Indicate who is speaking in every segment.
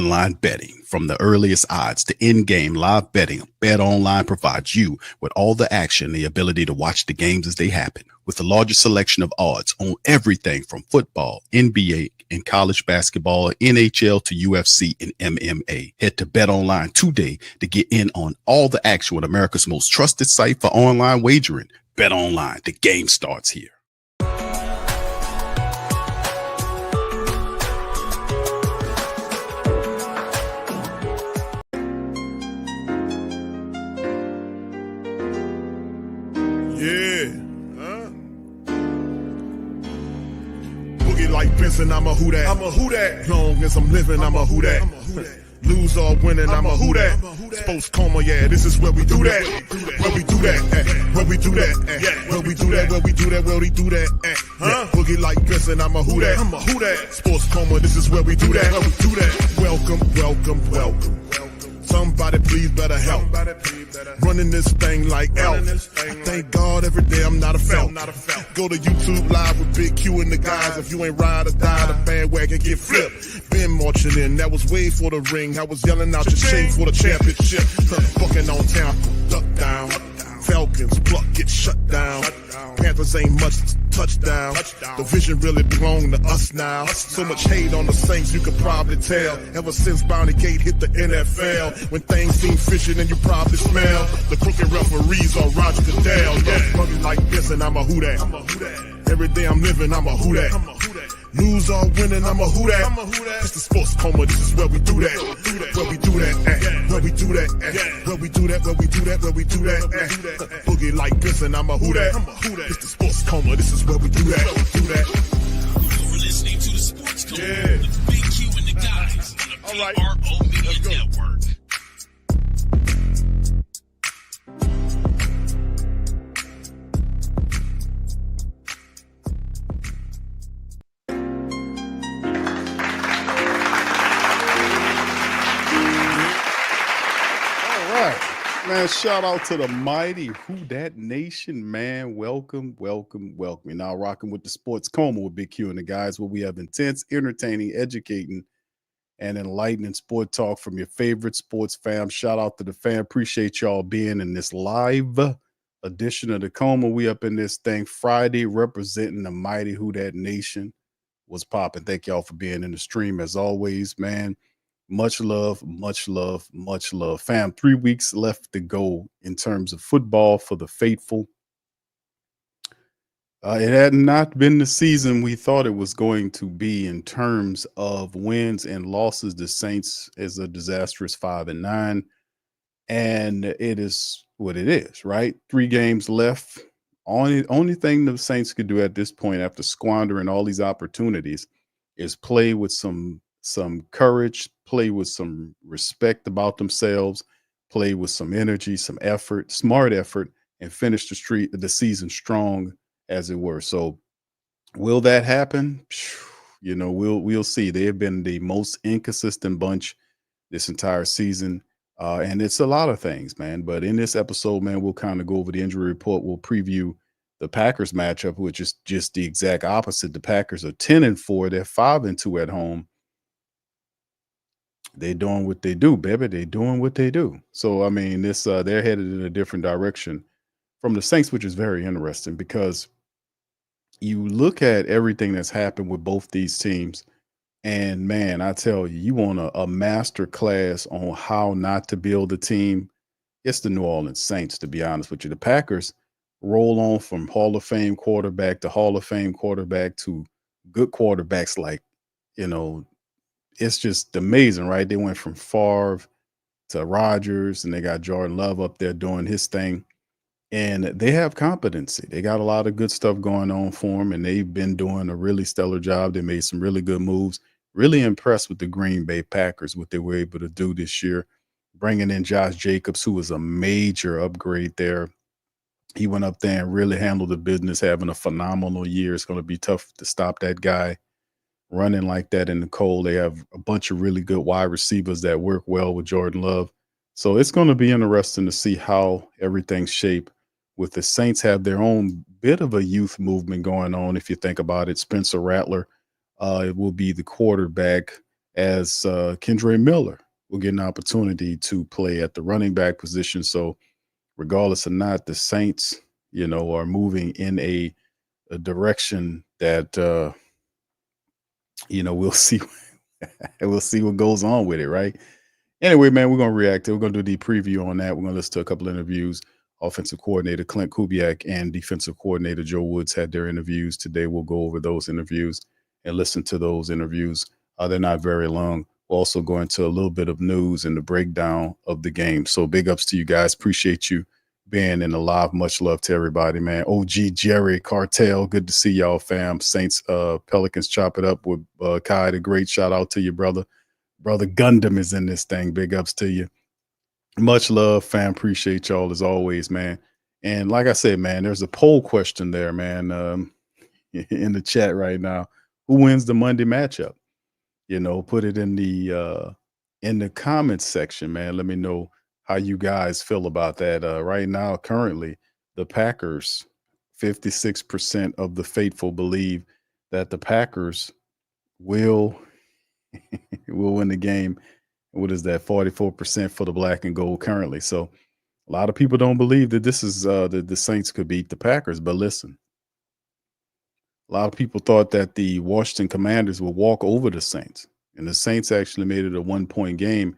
Speaker 1: Online betting. From the earliest odds to in-game live betting, BetOnline provides you with all the action, the ability to watch the games as they happen. With the largest selection of odds on everything from football, NBA, and college basketball, NHL to UFC and MMA. Head to BetOnline today to get in on all the action with America's most trusted site for online wagering. BetOnline, the game starts here.
Speaker 2: Like Benson, I'm a Who Dat. I'm a Who Dat. Long as I'm living, I'm a Who Dat. Lose or winning, I'm a Who Dat. Sports Coma, yeah, this is where we do that. Where we do that, where we do that, where we do that, where we do that, where we do that. Boogie like Benson, I'm a Who Dat. I'm a Who Dat. Sports Coma, this is where we do that. Where we do that. Welcome, welcome, welcome. Somebody please better help. Running this thing like elf. I thank God every day I'm not a felt. Go to YouTube live with Big Q and the guys. If you ain't ride or die, the bandwagon get flipped. Been marching in, that was way for the ring. I was yelling out your shame for the championship. Bucking on town, duck down. Falcons, pluck, get shut down. Panthers ain't much touchdown. The vision really belong to us now. So much hate on the Saints, you could probably tell. Ever since Bounty Gate hit the NFL, when things seem fishy and you probably smell the crooked referees on Roger Goodell. Yeah, money like this and I'm a Who Dat. Every day I'm living, I'm a Who Dat. Lose or winning, I'm a Who Dat. It's the Sports Coma, this is where we do that. Where we do that, where we do that, where we do that, where we do that, where we do that. Boogie like this and I'm a Who Dat. It's the Sports Coma, this is where we do that.
Speaker 3: You're listening to the Sports Coma with Big Q and the guys on the PRO Media Network.
Speaker 1: Man, shout out to the mighty Who Dat Nation, man. Welcome, welcome, welcome. You're now rocking with the Sports Coma with Big Q and the guys, where we have intense, entertaining, educating, and enlightening sport talk from your favorite sports fam. Shout out to the fam. Appreciate y'all being in this live edition of the Coma. We up in this thing Friday, representing the mighty Who Dat Nation. What's popping? Thank y'all for being in the stream as always, man. Much love, much love, much love. Fam, 3 weeks left to go in terms of football for the faithful. It had not been the season we thought it was going to be in terms of wins and losses. The Saints is a disastrous 5-9, and it is what it is, right? 3 games left. Only thing the Saints could do at this point, after squandering all these opportunities, is play with some courage, play with some respect about themselves, play with some energy, some effort, smart effort, and finish the season strong, as it were. So will that happen? You know, we'll see. They have been the most inconsistent bunch this entire season. And it's a lot of things, man. But in this episode, man, we'll kind of go over the injury report. We'll preview the Packers matchup, which is just the exact opposite. The Packers are 10-4. They're 5-2 at home. They doing what they do, baby. They doing what they do. So, I mean, this they're headed in a different direction from the Saints, which is very interesting because you look at everything that's happened with both these teams, and man, I tell you, you want a master class on how not to build a team. It's the New Orleans Saints, to be honest with you. The Packers roll on from Hall of Fame quarterback to Hall of Fame quarterback to good quarterbacks like, you know, it's just amazing, right? They went from Favre to Rodgers, and they got Jordan Love up there doing his thing. And they have competency. They got a lot of good stuff going on for them, and they've been doing a really stellar job. They made some really good moves. Really impressed with the Green Bay Packers, what they were able to do this year. Bringing in Josh Jacobs, who was a major upgrade there. He went up there and really handled the business, having a phenomenal year. It's going to be tough to stop that guy running like that in the cold. They have a bunch of really good wide receivers that work well with Jordan Love. So it's going to be interesting to see how everything's shaped. With the Saints have their own bit of a youth movement going on, if you think about it. Spencer Rattler it will be the quarterback as Kendre Miller will get an opportunity to play at the running back position. So regardless or not, the Saints, are moving in a direction that we'll see. We'll see what goes on with it, right? Anyway, man, we're gonna react to. We're gonna do the preview on that. We're gonna listen to a couple of interviews. Offensive coordinator Klint Kubiak and defensive coordinator Joe Woods had their interviews today. We'll go over those interviews and listen to those interviews. They're not very long. We'll also go into a little bit of news and the breakdown of the game. So big ups to you guys. Appreciate you being in the live. Much love to everybody, man. OG Jerry Cartel, good to see y'all, fam. Saints, Pelicans, chop it up with Kai. The great shout out to you, brother. Brother Gundam is in this thing. Big ups to you. Much love, fam. Appreciate y'all as always, man. And like I said, man, there's a poll question there, man, in the chat right now. Who wins the Monday matchup? Put it in the comments section, man. Let me know how you guys feel about that. Right now, currently, the Packers, 56% of the faithful believe that the Packers will win the game. What is that? 44% for the black and gold currently. So a lot of people don't believe that this is that the Saints could beat the Packers. But listen, a lot of people thought that the Washington Commanders would walk over the Saints, and the Saints actually made it a 1-point game.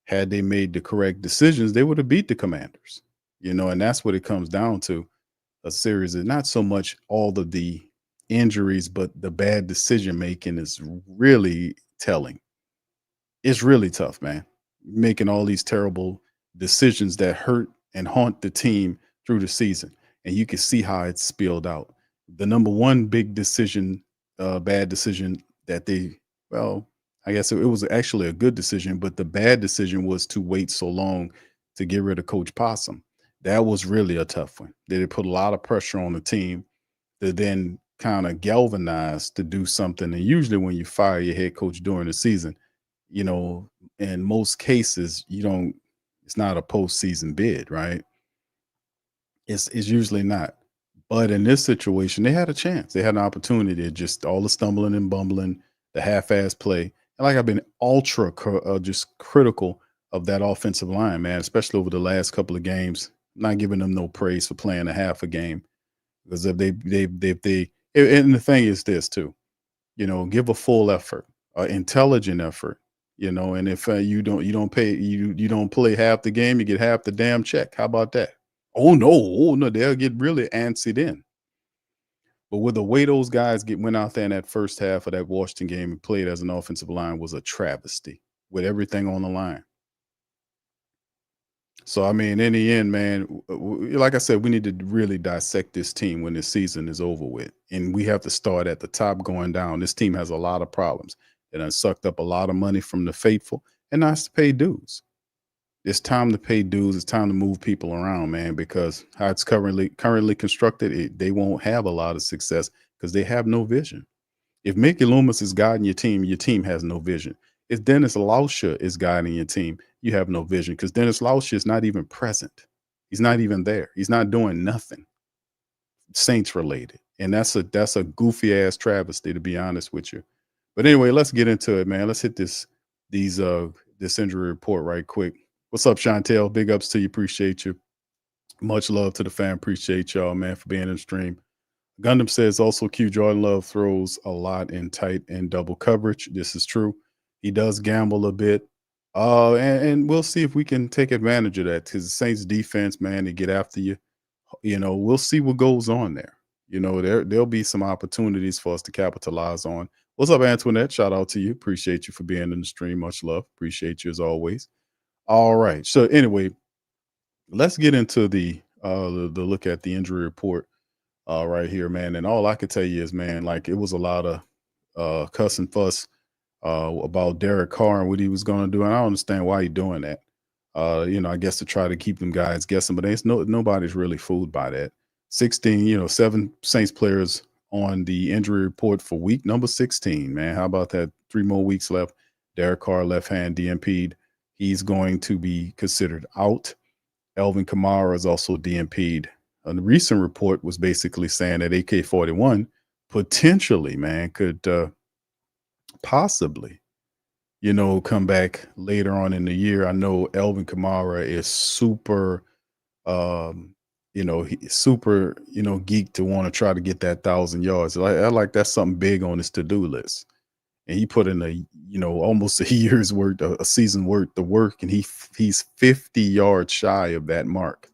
Speaker 1: Had they made the correct decisions, they would have beat the Commanders. And that's what it comes down to. A series is not so much all of the injuries, but the bad decision making is really telling. It's really tough, man. Making all these terrible decisions that hurt and haunt the team through the season. And you can see how it's spilled out. The number one big decision, bad decision I guess it was actually a good decision, but the bad decision was to wait so long to get rid of Coach Possum. That was really a tough one. They put a lot of pressure on the team to then kind of galvanize to do something. And usually when you fire your head coach during the season, in most cases, it's not a postseason bid, right? It's usually not. But in this situation, they had a chance. They had an opportunity to just all the stumbling and bumbling, the half-ass play. And like I've been ultra just critical of that offensive line, man, especially over the last couple of games. I'm not giving them no praise for playing a half a game. Because if they and the thing is this too, give a full effort, intelligent effort, and if you don't play half the game, you get half the damn check. How about that? Oh no, they'll get really antsy then. But with the way those guys went out there in that first half of that Washington game and played as an offensive line was a travesty with everything on the line. So, I mean, in the end, man, like I said, we need to really dissect this team when this season is over with. And we have to start at the top going down. This team has a lot of problems. It done sucked up a lot of money from the faithful, and now it's to pay dues. It's time to pay dues. It's time to move people around, man, because how it's currently constructed, they won't have a lot of success because they have no vision. If Mickey Loomis is guiding your team has no vision. If Dennis Lauscher is guiding your team, you have no vision because Dennis Lauscher is not even present. He's not even there. He's not doing nothing Saints related. And that's a goofy ass travesty, to be honest with you. But anyway, let's get into it, man. Let's hit this injury report right quick. What's up, Chantel? Big ups to you. Appreciate you. Much love to the fan. Appreciate y'all, man, for being in the stream. Gundam says also Q Jordan Love throws a lot in tight and double coverage. This is true. He does gamble a bit. And we'll see if we can take advantage of that because the Saints defense, man, they get after you. We'll see what goes on there. There'll be some opportunities for us to capitalize on. What's up, Antoinette? Shout out to you. Appreciate you for being in the stream. Much love. Appreciate you as always. All right. So anyway, let's get into the look at the injury report right here, man. And all I could tell you is, man, like it was a lot of cuss and fuss about Derek Carr and what he was going to do. And I don't understand why he's doing that. I guess to try to keep them guys guessing, but nobody's really fooled by that. 16, 7 Saints players on the injury report for week number 16, man. How about that? 3 more weeks left. Derek Carr, left hand DNP'd. He's going to be considered out. Elvin Kamara is also DNP'd. A recent report was basically saying that AK-41 potentially, man, could possibly come back later on in the year. I know Elvin Kamara is super, um, he's super, geek to want to try to get that 1,000 yards. I like that's something big on his to do list. And he put in almost a year's worth, a season worth of work, and he's 50 yards shy of that mark.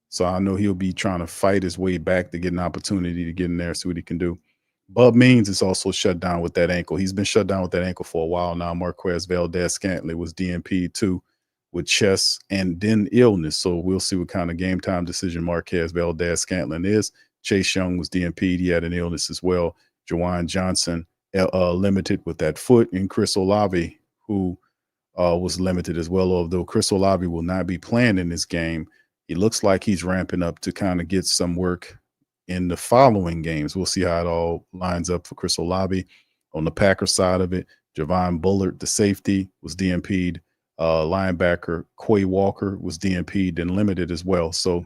Speaker 1: So I know he'll be trying to fight his way back to get an opportunity to get in there, see what he can do. Bub Means is also shut down with that ankle. He's been shut down with that ankle for a while now. Marquez Valdez Scantling was DNP too with chest and then illness. So we'll see what kind of game time decision Marquez Valdez Scantling is. Chase Young was DNP'd. He had an illness as well. Jawan Johnson limited with that foot, and Chris Olave, who was limited as well, although Chris Olave will not be playing in this game. He looks like he's ramping up to kind of get some work in the following games. We'll see how it all lines up for Chris Olave. On the Packers side of it, Javon Bullard, the safety, was DNP'd. Linebacker Quay Walker was DNP'd and limited as well. So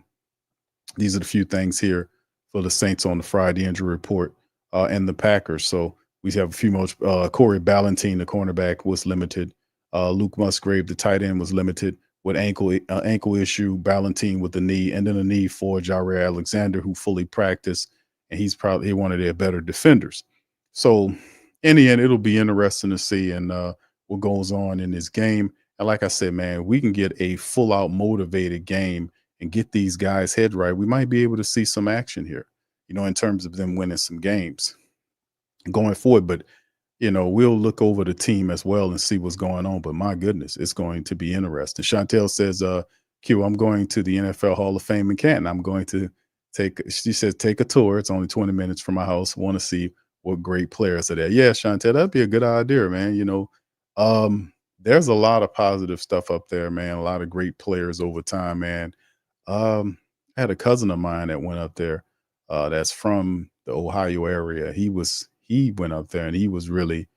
Speaker 1: these are the few things here for the Saints on the Friday injury report and the Packers. So we have a few more. Corey Ballentine, the cornerback, was limited. Luke Musgrave, the tight end, was limited with ankle issue. Ballentine with the knee, and then a knee for Jaire Alexander, who fully practiced, and he's probably one of their better defenders. So in the end, it'll be interesting to see and what goes on in this game. And like I said, man, we can get a full out motivated game and get these guys head right. We might be able to see some action here, in terms of them winning some games going forward. But we'll look over the team as well and see what's going on. But my goodness, it's going to be interesting. Chantel says, Q, I'm going to the NFL Hall of Fame in Canton. I'm going to she says, take a tour. It's only 20 minutes from my house. Want to see what great players are there. Yeah, Chantel, that'd be a good idea, man. There's a lot of positive stuff up there, man. A lot of great players over time, man. I had a cousin of mine that went up there that's from the Ohio area. He went up there and he was really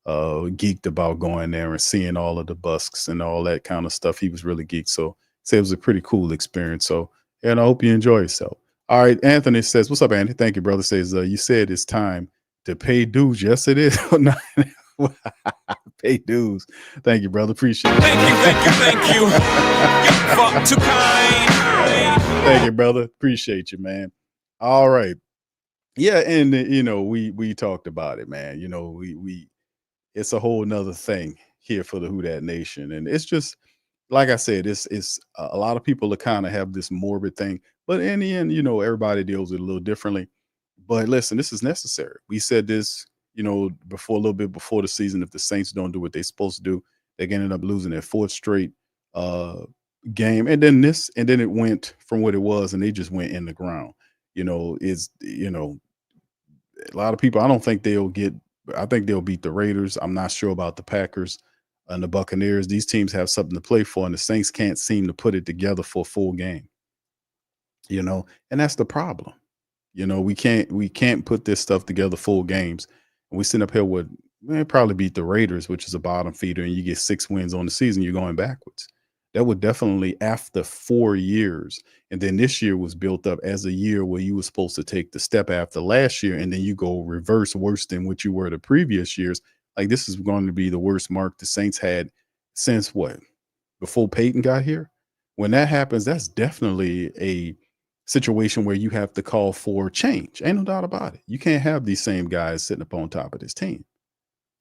Speaker 1: geeked about going there and seeing all of the busks and all that kind of stuff. He was really geeked. So say it was a pretty cool experience. So, and I hope you enjoy yourself. All right. Anthony says, what's up, Anthony? Thank you, brother. Says, you said it's time to pay dues. Yes, it is. Pay dues. Thank you, brother. Appreciate it.
Speaker 3: Thank you. Fuck too kind.
Speaker 1: Thank you, brother. Appreciate you, man. All right. Yeah, and we talked about it, man. We it's a whole nother thing here for the Who Dat Nation, and it's just like I said, it's a lot of people that kind of have this morbid thing, but in the end, everybody deals with it a little differently. But listen, this is necessary. We said this, before a little bit before the season. If the Saints don't do what they're supposed to do, they're gonna end up losing their fourth straight game, and then it went from what it was, and they just went in the ground. A lot of people, I don't think I think they'll beat the Raiders. I'm not sure about the Packers and the Buccaneers. These teams have something to play for, and the Saints can't seem to put it together for a full game, and that's the problem. We can't put this stuff together full games. And we sit up here with, probably beat the Raiders, which is a bottom feeder, and you get 6 wins on the season, you're going backwards. That would definitely, after 4 years, and then this year was built up as a year where you were supposed to take the step after last year, and then you go reverse worse than what you were the previous years. Like, this is going to be the worst mark the Saints had since what? Before Peyton got here? When that happens, that's definitely a situation where you have to call for change. Ain't no doubt about it. You can't have these same guys sitting up on top of this team.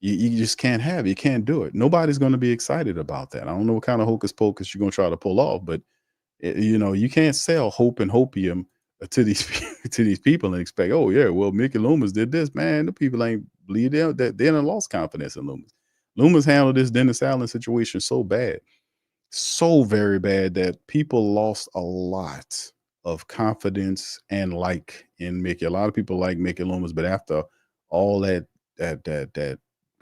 Speaker 1: You just can't have it. You can't do it. Nobody's going to be excited about that. I don't know what kind of hocus pocus you're going to try to pull off, but you can't sell hope and hopium to these people and expect, oh yeah, well, Mickey Loomis did this. Man, the people ain't believe they done lost confidence in Loomis. Loomis handled this Dennis Allen situation so bad, so very bad, that people lost a lot of confidence and in Mickey. A lot of people like Mickey Loomis, but after all that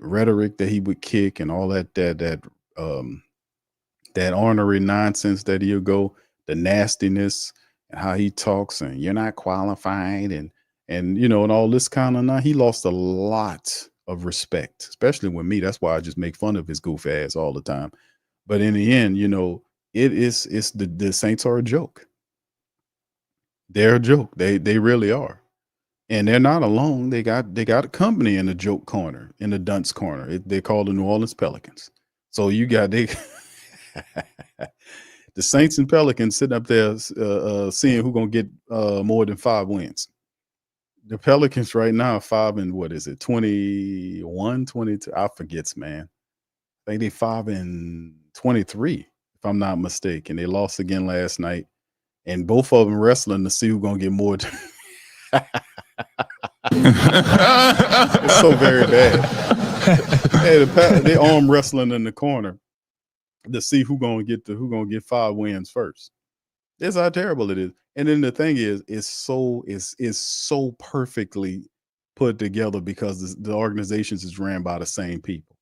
Speaker 1: rhetoric that he would kick and all that ornery nonsense that he'll go, the nastiness and how he talks, and you're not qualified and all this kind of he lost a lot of respect, especially with me. That's why I just make fun of his goof ass all the time. But in the end, it's the Saints are a joke. They're a joke. They really are. And they're not alone. They got a company in the joke corner, in the dunce corner. They call the New Orleans Pelicans. So you got the Saints and Pelicans sitting up there seeing who's going to get more than 5 wins. The Pelicans right now are 5 and what is it, 21, 22? I forgets, man. I think they 5 and 23, if I'm not mistaken. They lost again last night, and both of them wrestling to see who's going to get more. It's so very bad. Hey, they arm wrestling in the corner to see who's going to get 5 wins first. That's how terrible it is. And then the thing is, it's so perfectly put together because the organizations is ran by the same people.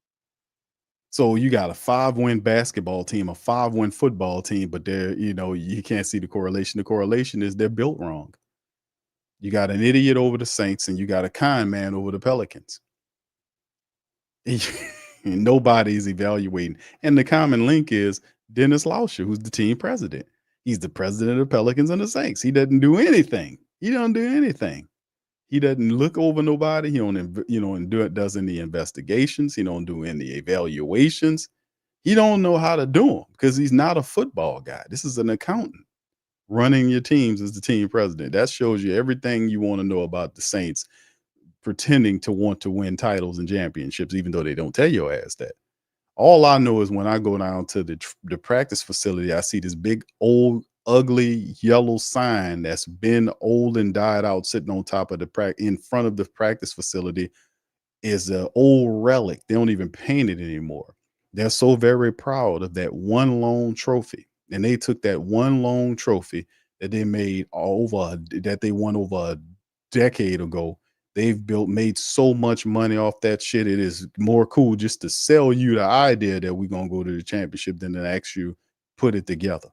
Speaker 1: So you got a 5-win basketball team, a 5-win football team, but you can't see the correlation. The correlation is they're built wrong. You got an idiot over the Saints and you got a kind man over the Pelicans. And nobody's evaluating. And the common link is Dennis Lauscher, who's the team president. He's the president of the Pelicans and the Saints. He doesn't do anything. He don't do anything. He doesn't look over nobody. He don't, does any investigations. He don't do any evaluations. He don't know how to do them because he's not a football guy. This is an accountant running your teams as the team president. That shows you everything you want to know about the Saints pretending to want to win titles and championships, even though they don't tell your ass that. All I know is when I go down to the practice facility, I see this big, old, ugly yellow sign that's been old and died out sitting on top of in front of the practice facility is an old relic. They don't even paint it anymore. They're so very proud of that one lone trophy. And they took that one lone trophy that they won over a decade ago. They've made so much money off that shit. It is more cool just to sell you the idea that we're going to go to the championship than to actually put it together.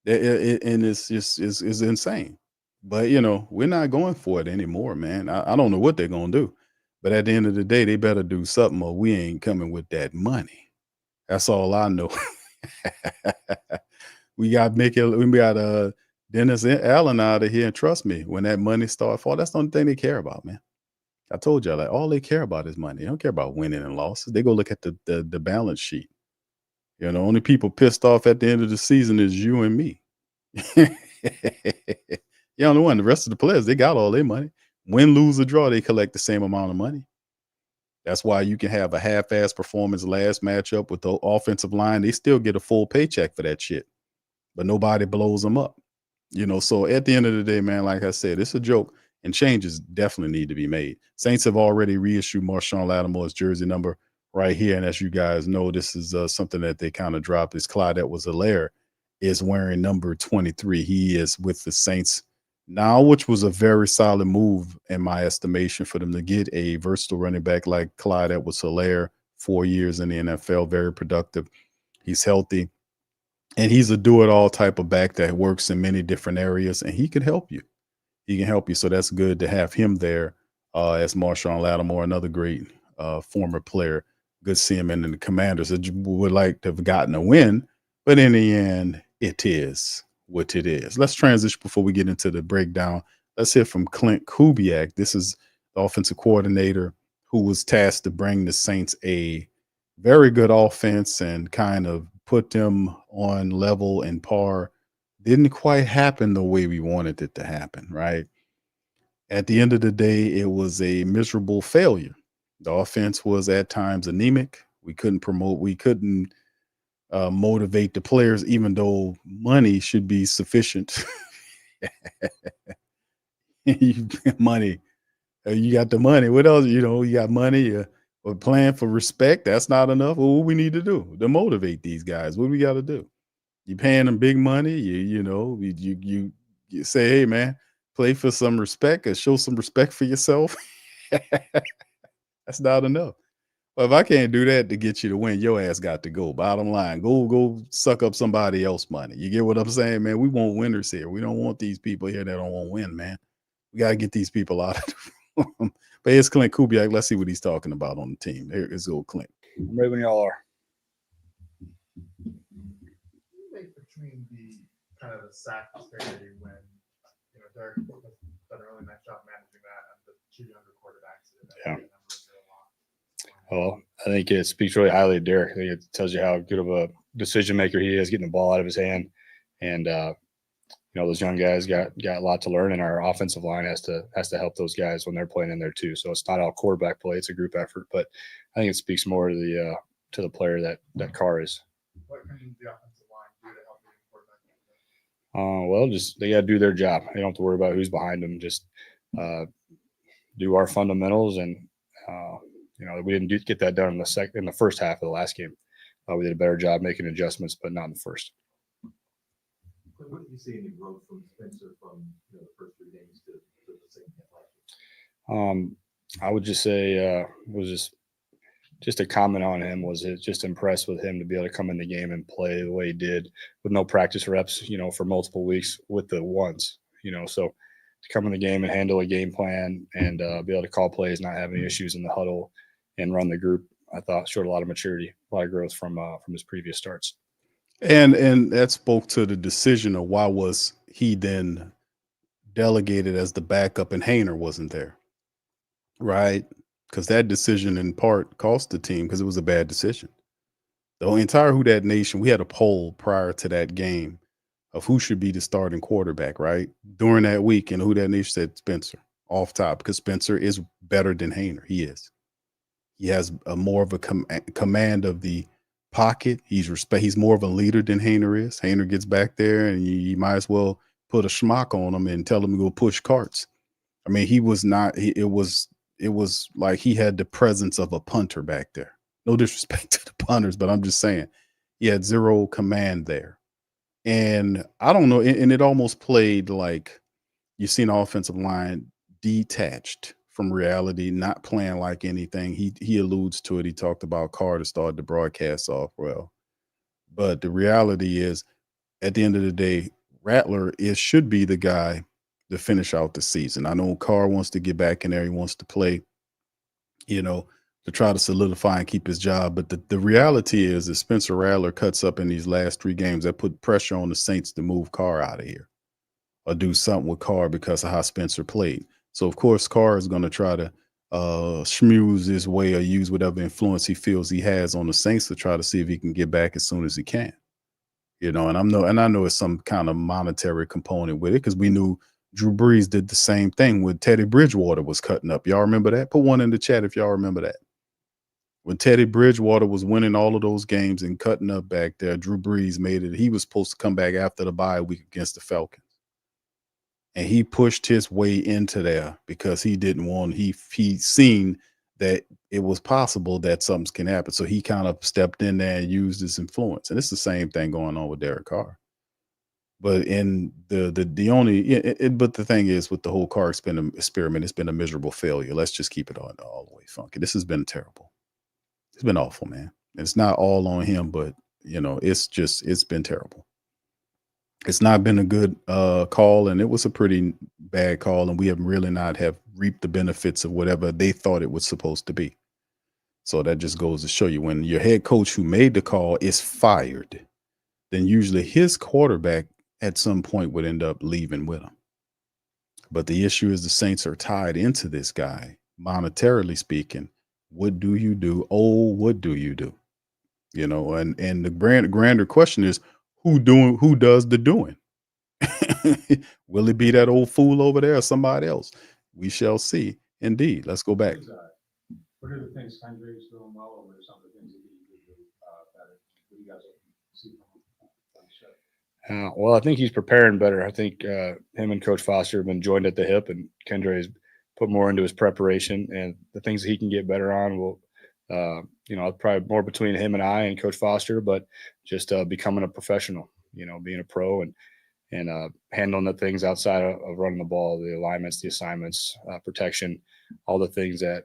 Speaker 1: And it's just it's insane. But, we're not going for it anymore, man. I don't know what they're going to do. But at the end of the day, they better do something or we ain't coming with that money. That's all I know. We got Dennis Allen out of here, and trust me, when that money starts falling, that's the only thing they care about, man. I told y'all that all they care about is money. They don't care about winning and losses. They go look at the balance sheet. Only people pissed off at the end of the season is you and me. You know one. The rest of the players, they got all their money. Win, lose, or draw, they collect the same amount of money. That's why you can have a half-ass performance last matchup with the offensive line. They still get a full paycheck for that shit, but nobody blows them up. So at the end of the day, man, like I said, it's a joke, and changes definitely need to be made. Saints have already reissued Marshawn Lattimore's jersey number right here, and as you guys know, this is something that they kind of dropped. Is Clyde Edwards-Helaire is wearing number 23. He is with the Saints now, which was a very solid move in my estimation for them to get a versatile running back like Clyde Edwards-Helaire. 4 years in the NFL, very productive. He's healthy. And he's a do-it-all type of back that works in many different areas, and he can help you. He can help you, so that's good to have him there as Marshawn Lattimore, another great former player. Good to see him in the Commanders. I would like to have gotten a win, but in the end, it is what it is. Let's transition before we get into the breakdown. Let's hear from Klint Kubiak. This is the offensive coordinator who was tasked to bring the Saints a very good offense and kind of put them on level and par. Didn't quite happen the way we wanted it to happen, right? At the end of the day, it was a miserable failure. The offense was at times anemic. We couldn't motivate the players, even though money should be sufficient. Money. You got the money. What else? You got money. Or plan for respect. That's not enough. Well, what we need to do to motivate these guys? What do we got to do? You paying them big money. You say, hey man, play for some respect or show some respect for yourself. That's not enough. Well, if I can't do that to get you to win, your ass got to go. Bottom line, go suck up somebody else's money. You get what I'm saying, man? We want winners here. We don't want these people here that don't want to win, man. We got to get these people out of the room. But here's Klint Kubiak. Let's see what he's talking about on the team. Here's old Klint.
Speaker 4: I'm ready when y'all are.
Speaker 5: Between the kind of the sack disparity when Derek has done a really nice job managing that and the two younger quarterbacks.
Speaker 1: Yeah.
Speaker 4: Well, I think it speaks really highly of Derek. I think it tells you how good of a decision maker he is, getting the ball out of his hand, and those young guys got a lot to learn, and our offensive line has to help those guys when they're playing in there too. So it's not all quarterback play; it's a group effort. But I think it speaks more to the player that Carr is.
Speaker 5: What can the offensive line do to help the quarterback?
Speaker 4: Well, just they got to do their job. They don't have to worry about who's behind them. Just do our fundamentals, and we didn't get that done in the first half of the last game. We did a better job making adjustments, but not in the first.
Speaker 6: What did you see any growth from Spencer from the first 3 games to the second half?
Speaker 4: I would just say was just a comment on him was it just impressed with him to be able to come in the game and play the way he did with no practice reps, for multiple weeks with the ones, so to come in the game and handle a game plan and be able to call plays, not have any issues in the huddle and run the group, I thought showed a lot of maturity, a lot of growth from his previous starts.
Speaker 1: And that spoke to the decision of why was he then delegated as the backup and Hayner wasn't there, right? Because that decision in part cost the team because it was a bad decision. The entire Who Dat Nation, we had a poll prior to that game of who should be the starting quarterback, right? During that week, and Who Dat Nation said Spencer off top because Spencer is better than Hayner. He is. He has a more of a command of the pocket. He's more of a leader than Hayner is. Hayner gets back there, and you might as well put a schmuck on him and tell him to go push carts. I mean, he was not. It was like he had the presence of a punter back there. No disrespect to the punters, but I'm just saying he had zero command there. And I don't know, and it almost played like you've seen the offensive line detached from reality, not playing like anything. He alludes to it. He talked about Carr to start the broadcast off well. But the reality is, at the end of the day, Rattler should be the guy to finish out the season. I know Carr wants to get back in there. He wants to play, to try to solidify and keep his job. But the reality is that Spencer Rattler cuts up in these last 3 games that put pressure on the Saints to move Carr out of here or do something with Carr because of how Spencer played. So, of course, Carr is going to try to schmooze his way or use whatever influence he feels he has on the Saints to try to see if he can get back as soon as he can. And I know it's some kind of monetary component with it because we knew Drew Brees did the same thing when Teddy Bridgewater was cutting up. Y'all remember that? Put one in the chat if y'all remember that. When Teddy Bridgewater was winning all of those games and cutting up back there, Drew Brees made it. He was supposed to come back after the bye week against the Falcons. And he pushed his way into there because he didn't want, he seen that it was possible that something can happen. So he kind of stepped in there and used his influence. And it's the same thing going on with Derek Carr. But in but the thing is with the whole Carr experiment, it's been a miserable failure. Let's just keep it all the way funky. This has been terrible. It's been awful, man. It's not all on him, but it's been terrible. It's not been a good call, and it was a pretty bad call, and we have really not have reaped the benefits of whatever they thought it was supposed to be. So that just goes to show you when your head coach who made the call is fired, then usually his quarterback at some point would end up leaving with him. But the issue is the Saints are tied into this guy, monetarily speaking. What do you do? Oh, what do you do? And the grander question is, who does the doing? Will it be that old fool over there or somebody else? We shall see. Indeed. Let's go back.
Speaker 7: What are the things Kendra is doing well, or what are some of the things that he could do better? What do you guys see from him?
Speaker 4: Well, I think he's preparing better. I think him and Coach Foster have been joined at the hip, and Kendra has put more into his preparation, and the things that he can get better on will, probably more between him and I and Coach Foster, but just becoming a professional, being a pro and handling the things outside of running the ball, the alignments, the assignments, protection, all the things that,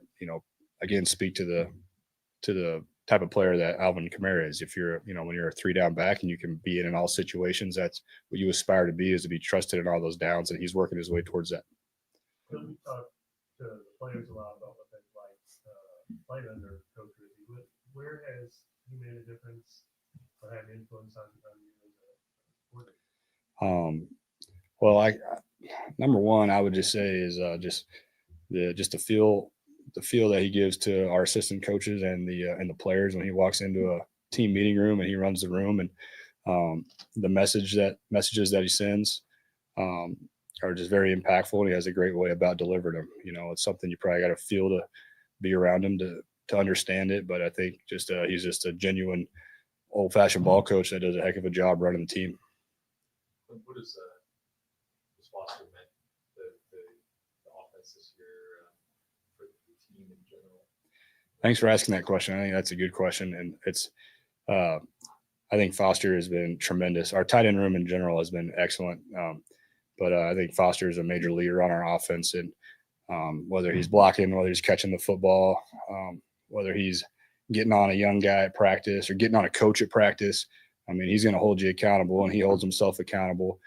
Speaker 4: again, speak to the type of player that Alvin Kamara is. If you're, when you're a 3-down back and you can be in all situations, that's what you aspire to be, is to be trusted in all those downs, and he's working his way towards that.
Speaker 5: When we talk to the players a lot about what they like playing under Coach Rizzi, where has he made a difference or had an influence on you as a quarterback?
Speaker 4: Well, number one, I would just say is just to feel the feel that he gives to our assistant coaches and the players when he walks into a team meeting room and he runs the room, and the messages that he sends are just very impactful, and he has a great way about delivering them. It's something you probably got to feel to be around him to understand it. But I think he's just a genuine old-fashioned ball coach that does a heck of a job running the team.
Speaker 6: What is Foster meant the offense this year for the team in general?
Speaker 4: Thanks for asking that question. I think that's a good question, and it's I think Foster has been tremendous. Our tight end room in general has been excellent, but I think Foster is a major leader on our offense, and whether he's blocking, whether he's catching the football, whether he's getting on a young guy at practice or getting on a coach at practice. I mean, he's going to hold you accountable, and he holds himself accountable.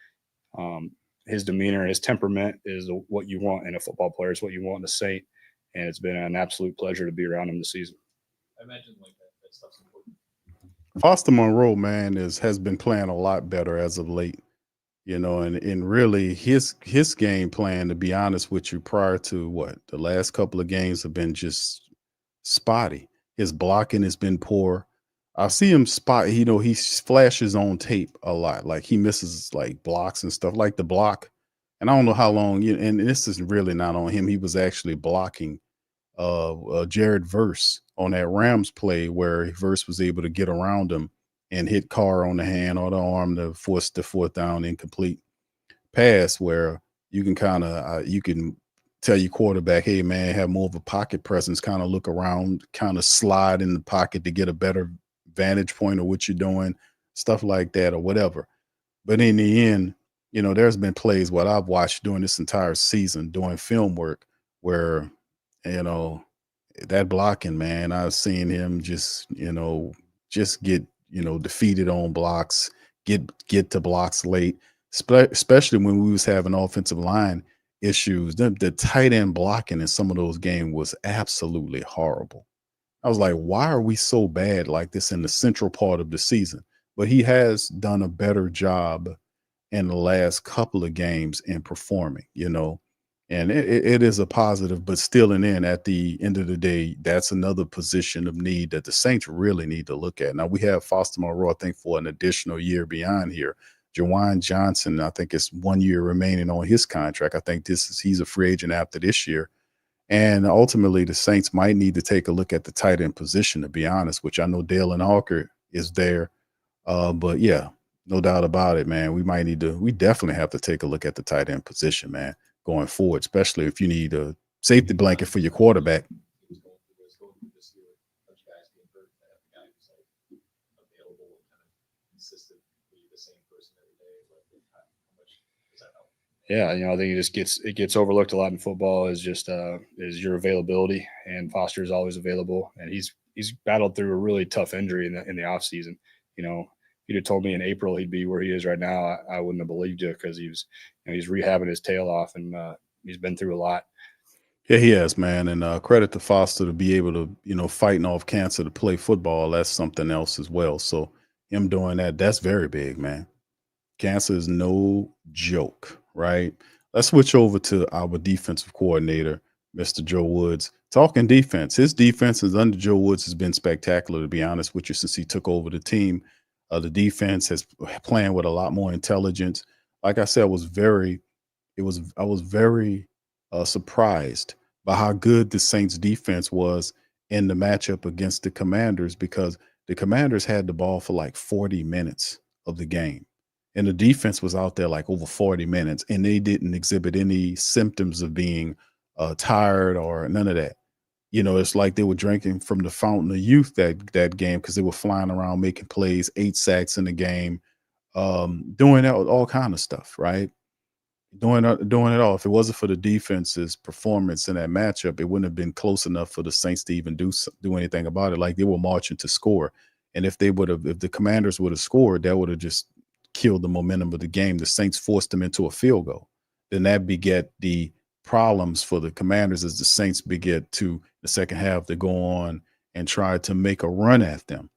Speaker 4: His demeanor, his temperament is what you want in a football player. It's what you want in a Saint, and it's been an absolute pleasure to be around him this season.
Speaker 6: I imagine that stuff's important.
Speaker 1: Foster Monroe, man, has been playing a lot better as of late, and really his game plan, to be honest with you, prior to the last couple of games have been just spotty. His blocking has been poor. I see him he flashes on tape a lot. Like he misses like blocks and stuff like the block. And I don't know how long, and this is really not on him. He was actually blocking Jared Verse on that Rams play where Verse was able to get around him and hit Carr on the hand or the arm to force the fourth down incomplete pass, where you can kind of you can tell your quarterback, hey man, have more of a pocket presence, kind of look around, kind of slide in the pocket to get a better vantage point of what you're doing, stuff like that or whatever. But in the end, there's been plays what I've watched during this entire season doing film work where that blocking, man, I've seen him just get defeated on blocks, get to blocks late, especially when we was having offensive line issues. The tight end blocking in some of those games was absolutely horrible. I was like, why are we so bad like this in the central part of the season? But he has done a better job in the last couple of games in performing, and it is a positive, but still at the end of the day, that's another position of need that the Saints really need to look at. Now we have Foster Monroe, I think, for an additional year beyond here. Jawan Johnson, I think it's 1 year remaining on his contract. I think he's a free agent after this year. And ultimately, the Saints might need to take a look at the tight end position, to be honest, which I know Dalen Hawker is there. But yeah, no doubt about it, man. We definitely have to take a look at the tight end position, man, going forward, especially if you need a safety blanket for your quarterback.
Speaker 4: Yeah, I think it gets overlooked a lot in football is your availability, and Foster is always available, and he's battled through a really tough injury in the off season. If you'd have told me in April he'd be where he is right now, I wouldn't have believed you, because he's rehabbing his tail off, and he's been through a lot.
Speaker 1: Yeah, he has, man, and credit to Foster to be able to fighting off cancer to play football. That's something else as well. So him doing that's very big, man. Cancer is no joke. Right. Let's switch over to our defensive coordinator, Mr. Joe Woods. Talking defense, his defense under Joe Woods has been spectacular, to be honest with you, since he took over the team. The defense has playing with a lot more intelligence. Like I said, I was very surprised by how good the Saints defense was in the matchup against the Commanders, because the Commanders had the ball for like 40 minutes of the game. And the defense was out there like over 40 minutes, and they didn't exhibit any symptoms of being tired or none of that. It's like they were drinking from the fountain of youth that game, because they were flying around making plays, 8 sacks in the game, doing all kind of stuff, right? Doing it all. If it wasn't for the defense's performance in that matchup, it wouldn't have been close enough for the Saints to even do anything about it. Like, they were marching to score, and if the Commanders would have scored, that would have just killed the momentum of the game. The Saints forced them into a field goal. Then that beget the problems for the Commanders as the Saints beget to the second half to go on and try to make a run at them.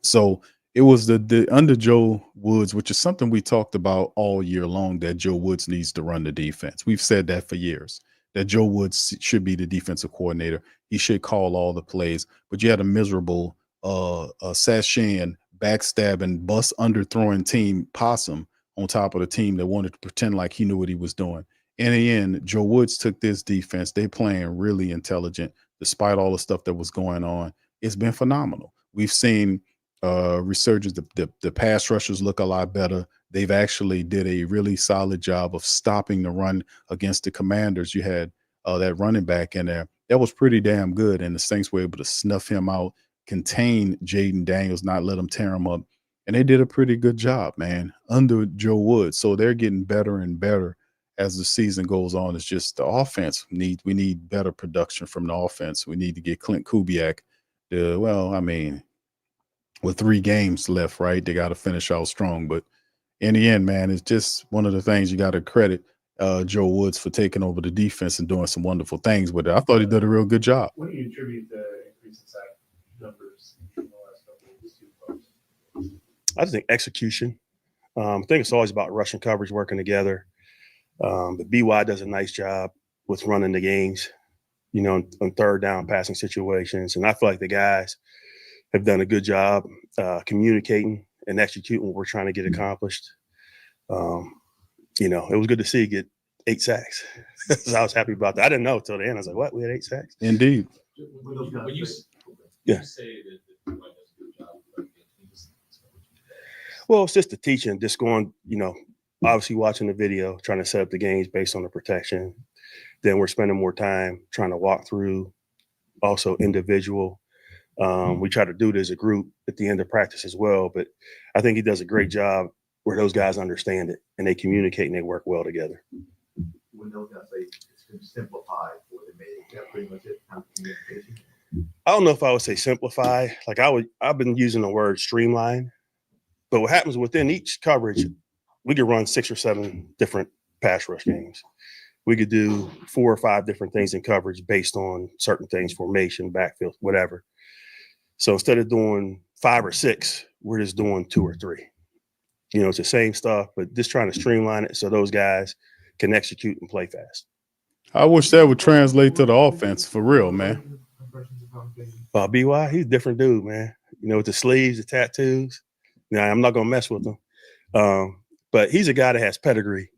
Speaker 1: So it was the under Joe Woods, which is something we talked about all year long, that Joe Woods needs to run the defense. We've said that for years, that Joe Woods should be the defensive coordinator. He should call all the plays. But you had a miserable sashaying, backstabbing, bus underthrowing team possum on top of the team that wanted to pretend like he knew what he was doing. In the end, Joe Woods took this defense. They playing really intelligent despite all the stuff that was going on. It's been phenomenal. We've seen resurgence. The pass rushers look a lot better. They've actually did a really solid job of stopping the run against the Commanders. You had that running back in there. That was pretty damn good, and the Saints were able to snuff him out, contain Jaden Daniels, not let him tear him up. And they did a pretty good job, man, under Joe Woods. So they're getting better and better as the season goes on. It's just the offense we need better production from the offense. We need to get Klint Kubiak with 3 games left, right? They got to finish out strong. But in the end, man, it's just one of the things you got to credit Joe Woods for taking over the defense and doing some wonderful things with it. I thought he did a real good job.
Speaker 5: What do you attribute the increase in sack numbers in the last couple of these 2 clubs?
Speaker 8: I just think execution. I think it's always about rushing coverage, working together. But BY does a nice job with running the games, on 3rd down passing situations. And I feel like the guys have done a good job communicating and executing what we're trying to get accomplished. It was good to see get 8 sacks. So I was happy about that. I didn't know till the end. I was like, what? We had 8 sacks?
Speaker 1: Indeed.
Speaker 6: When you say that the does a good job,
Speaker 8: Well, it's just the teaching, just going, obviously watching the video, trying to set up the games based on the protection. Then we're spending more time trying to walk through also individual. We try to do it as a group at the end of practice as well. But I think he does a great job where those guys understand it and they communicate and they work well together.
Speaker 9: When those guys say it's going to simplify, or they made that pretty much it, kind of communication.
Speaker 8: I don't know if I would say simplify. Like I've been using the word streamline. But what happens within each coverage, we could run 6 or 7 different pass rush games. We could do 4 or 5 different things in coverage based on certain things, formation, backfield, whatever. So instead of doing 5 or 6, we're just doing 2 or 3. It's the same stuff, but just trying to streamline it so those guys can execute and play fast.
Speaker 1: I wish that would translate to the offense for real, man.
Speaker 8: BY, he's a different dude, man. With the sleeves, the tattoos. Now, I'm not going to mess with him. But he's a guy that has pedigree,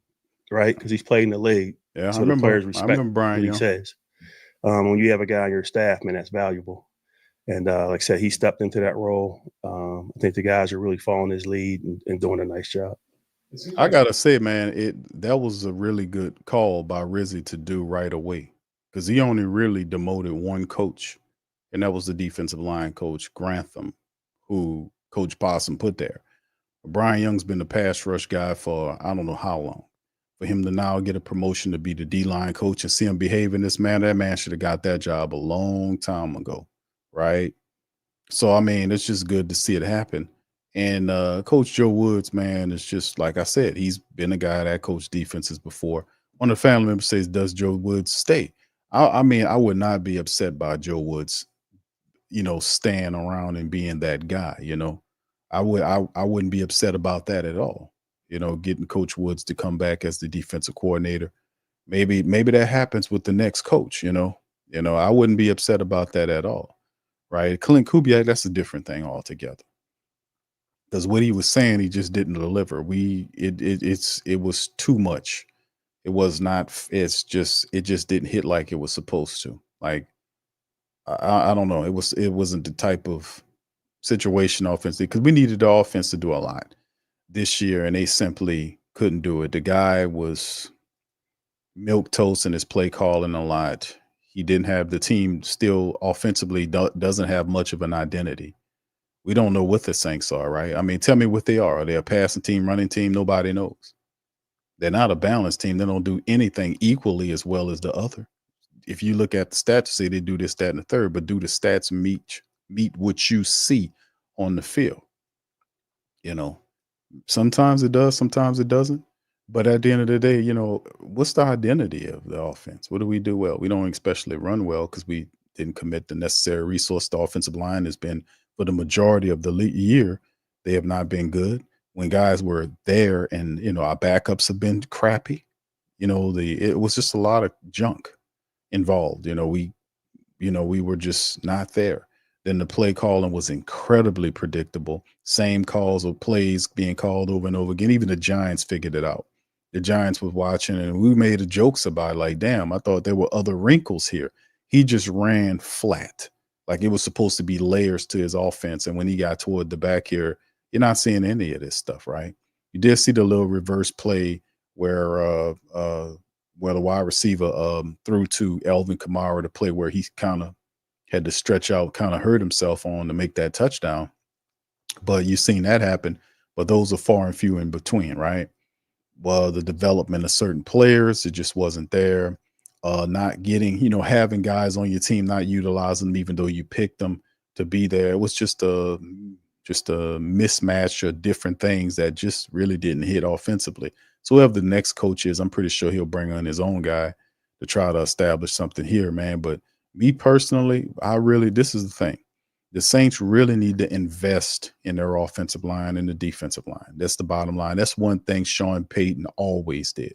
Speaker 8: right? Because he's played in the league.
Speaker 1: Yeah,
Speaker 8: so
Speaker 1: I remember.
Speaker 8: The players respect
Speaker 1: Brian
Speaker 8: what he says. When you have a guy on your staff, man, that's valuable. And like I said, he stepped into that role. I think the guys are really following his lead and doing a nice job.
Speaker 1: I gotta say, man, that was a really good call by Rizzi to do right away, because he only really demoted one coach, and that was the defensive line coach Grantham, who Coach Possum put there. Brian Young's been the pass rush guy for I don't know how long. For him to now get a promotion to be the D-line coach and see him behave in this manner, that man should have got that job a long time ago, right? So, I mean, it's just good to see it happen. And Coach Joe Woods, man, is just like I said, he's been a guy that coached defenses before. One of the family members says, does Joe Woods stay? I mean, I would not be upset by Joe Woods, staying around and being that guy, I wouldn't be upset about that at all. Getting Coach Woods to come back as the defensive coordinator. Maybe that happens with the next coach, I wouldn't be upset about that at all. Right. Klint Kubiak, that's a different thing altogether. Because what he was saying, he just didn't deliver. It was too much. It was not, it just didn't hit like it was supposed to. Like, I don't know. It wasn't the type of situation offensively, because we needed the offense to do a lot this year, and they simply couldn't do it. The guy was milquetoast in his play calling a lot. He didn't have the team still offensively doesn't have much of an identity. We don't know what the Saints are, right? I mean, tell me what they are. Are they a passing team, running team? Nobody knows. They're not a balanced team. They don't do anything equally as well as the other. If you look at the stats, say they do this, that, and the third, but do the stats meet what you see on the field? Sometimes it does, sometimes it doesn't. But at the end of the day, what's the identity of the offense? What do we do well? We don't especially run well because we didn't commit the necessary resource. The offensive line has been, for the majority of the year, they have not been good. When guys were there and, our backups have been crappy, it was just a lot of junk. involved. We were just not there. Then the play calling was incredibly predictable. Same calls or plays being called over and over again. Even the Giants figured it out. The Giants was watching and we made a jokes about it, like, damn, I thought there were other wrinkles here. He just ran flat. Like it was supposed to be layers to his offense. And when he got toward the back here, you're not seeing any of this stuff, right? You did see the little reverse play where the wide receiver threw to Elvin Kamara, to play where he kind of had to stretch out, kind of hurt himself on to make that touchdown. But you've seen that happen. But those are far and few in between, right? Well, the development of certain players, it just wasn't there. Not getting, having guys on your team, not utilizing them, even though you picked them to be there. It was just a mismatch of different things that just really didn't hit offensively. So whoever the next coach is, I'm pretty sure he'll bring on his own guy to try to establish something here, man. But me personally, this is the thing. The Saints really need to invest in their offensive line and the defensive line. That's the bottom line. That's one thing Sean Payton always did.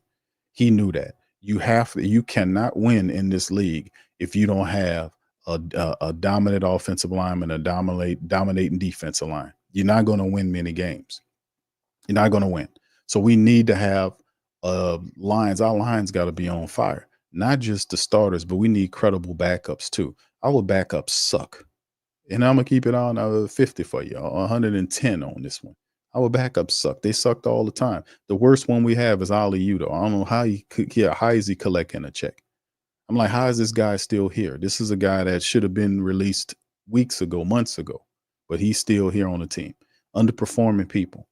Speaker 1: He knew that. You cannot win in this league if you don't have a dominant offensive lineman, a dominating defensive line. You're not going to win many games. You're not going to win. So we need to have lines. Our lines got to be on fire. Not just the starters, but we need credible backups too. Our backups suck. And I'm going to keep it on 50 for you, 110 on this one. Our backups suck. They sucked all the time. The worst one we have is Ali Udo. I don't know how is he collecting a check? I'm like, how is this guy still here? This is a guy that should have been released weeks ago, months ago, but he's still here on the team. Underperforming people.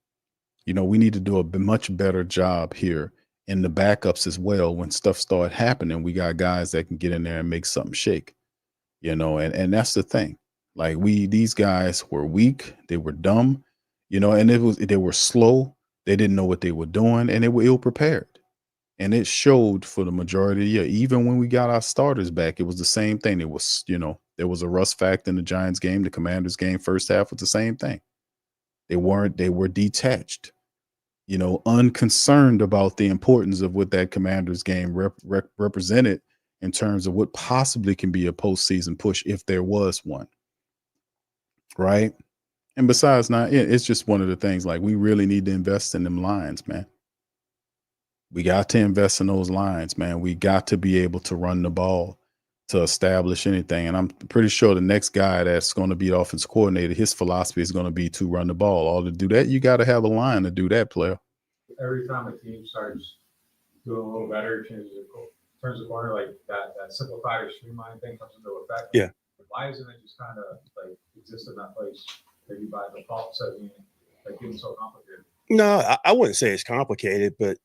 Speaker 1: We need to do a much better job here in the backups as well. When stuff started happening, we got guys that can get in there and make something shake, and that's the thing. Like these guys were weak, they were dumb, and they were slow. They didn't know what they were doing, and they were ill prepared. And it showed for the majority of the year. Even when we got our starters back, it was the same thing. It was, there was a rust factor in the Giants game, the Commanders game, first half was the same thing. They were detached, unconcerned about the importance of what that Commanders game represented in terms of what possibly can be a postseason push if there was one. Right. And besides, it's just one of the things, like, we really need to invest in them lines, man. We got to invest in those lines, man. We got to be able to run the ball to establish anything. And I'm pretty sure the next guy that's going to be the offensive coordinator, his philosophy is going to be to run the ball. All to do that, you got to have a line to do that, player.
Speaker 7: Every time a team starts doing a little better, turns the corner, like that simplified or streamlined thing comes into effect.
Speaker 8: Yeah.
Speaker 7: Why isn't it just kind of like exist in that place? Maybe by default, so getting so complicated.
Speaker 8: No, I wouldn't say it's complicated, but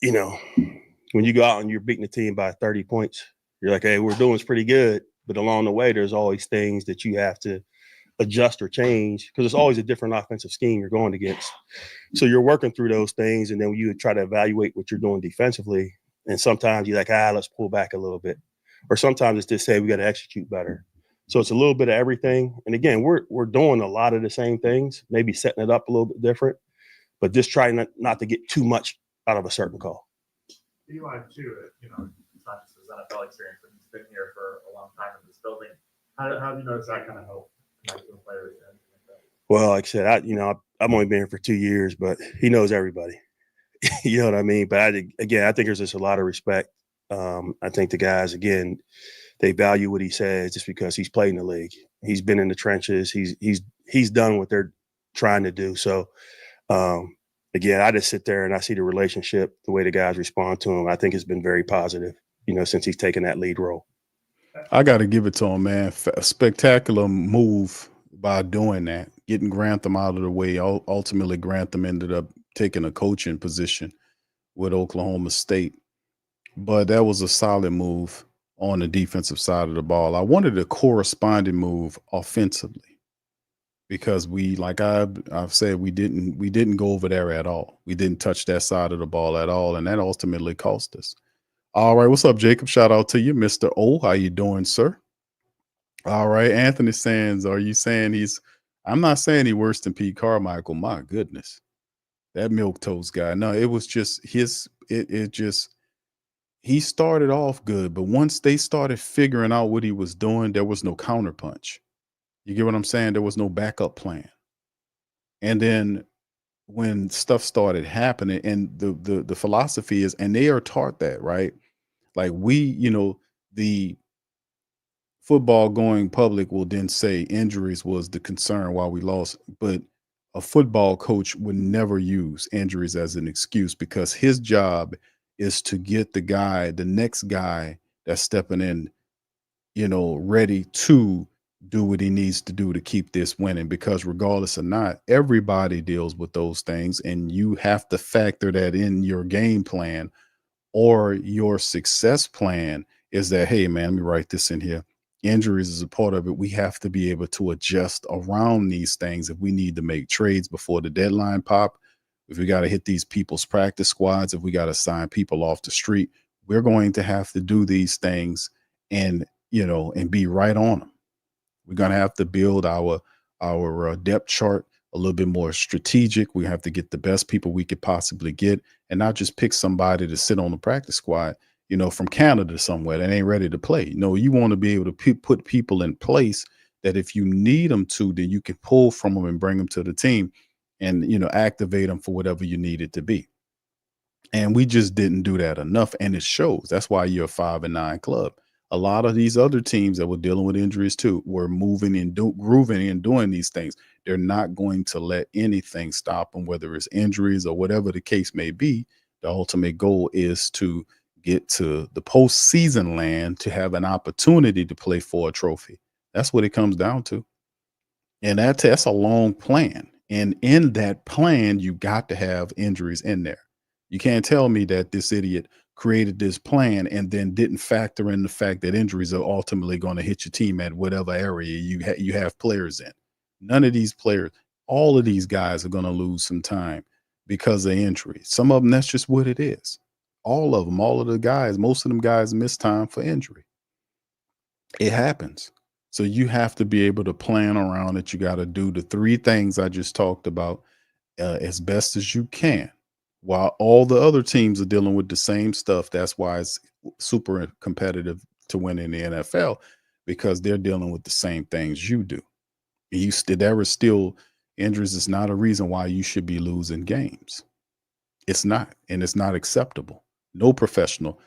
Speaker 8: when you go out and you're beating the team by 30 points, you're like, hey, we're doing this pretty good. But along the way, there's always things that you have to adjust or change, because it's always a different offensive scheme you're going against. So you're working through those things, and then you try to evaluate what you're doing defensively. And sometimes you're like, let's pull back a little bit. Or sometimes it's just say we got to execute better. So it's a little bit of everything. And again, we're doing a lot of the same things, maybe setting it up a little bit different, but just trying not to get too much out of a certain call.
Speaker 10: Eli, too, it's not just his NFL experience, but he's been here for a long time in this building. How do you notice that kind of help the players?
Speaker 8: Well, like I said, I've only been here for 2 years, but he knows everybody. You know what I mean? But I think there's just a lot of respect. I think the guys, again, they value what he says just because he's played in the league. He's been in the trenches. He's done what they're trying to do. So, again, I just sit there and I see the relationship, the way the guys respond to him. I think it's been very positive, since he's taken that lead role.
Speaker 1: I got to give it to him, man. A spectacular move by doing that, getting Grantham out of the way. Ultimately, Grantham ended up taking a coaching position with Oklahoma State. But that was a solid move on the defensive side of the ball. I wanted a corresponding move offensively, because like I've said, we didn't go over there at all. We didn't touch that side of the ball at all, and that ultimately cost us. All right, what's up, Jacob? Shout out to you, Mr. O. How you doing, sir? All right, Anthony Sands, are you saying I'm not saying he's worse than Pete Carmichael. My goodness, that milquetoast guy. No, it was just he started off good, but once they started figuring out what he was doing, there was no counterpunch. You get what I'm saying? There was no backup plan. And then when stuff started happening, and the philosophy is, and they are taught that, right? Like the football going public will then say injuries was the concern why we lost, but a football coach would never use injuries as an excuse, because his job is to get the next guy that's stepping in, ready to do what he needs to do to keep this winning. Because regardless or not, everybody deals with those things, and you have to factor that in your game plan, or your success plan is that, hey man, let me write this in here. Injuries is a part of it. We have to be able to adjust around these things if we need to make trades before the deadline pop. If we got to hit these people's practice squads, if we got to sign people off the street, we're going to have to do these things, and and be right on them. We're going to have to build our depth chart a little bit more strategic. We have to get the best people we could possibly get, and not just pick somebody to sit on the practice squad, from Canada somewhere that ain't ready to play. No, you want to be able to put people in place that if you need them to, then you can pull from them and bring them to the team, and activate them for whatever you need it to be. And we just didn't do that enough, and it shows. That's why you're a 5-9 club. A lot of these other teams that were dealing with injuries too were moving and grooving and doing these things. They're not going to let anything stop them, whether it's injuries or whatever the case may be. The ultimate goal is to get to the postseason land, to have an opportunity to play for a trophy. That's what it comes down to. And that's a long plan. And in that plan, you got to have injuries in there. You can't tell me that this idiot created this plan and then didn't factor in the fact that injuries are ultimately going to hit your team at whatever area you have players in. None of these players, all of these guys are going to lose some time because of injury. Some of them, that's just what it is. All of them, all of the guys, most of them guys miss time for injury. It happens. So you have to be able to plan around it. You got to do the 3 things I just talked about as best as you can, while all the other teams are dealing with the same stuff. That's why it's super competitive to win in the NFL, because they're dealing with the same things you do. There is still injuries. It's not a reason why you should be losing games. It's not, and it's not acceptable. No professional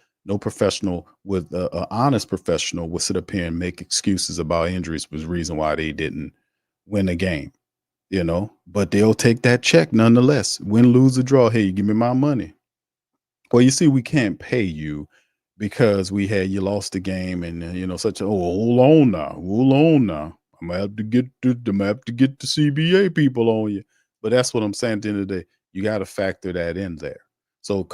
Speaker 1: with an honest professional would sit up here and make excuses about injuries was the reason why they didn't win a game. But they'll take that check nonetheless. Win, lose, or draw. Hey, give me my money. Well, you see, we can't pay you because you lost the game, and hold on now. I'm gonna have to get the CBA people on you. But that's what I'm saying. At the end of the day, you got to factor that in there. So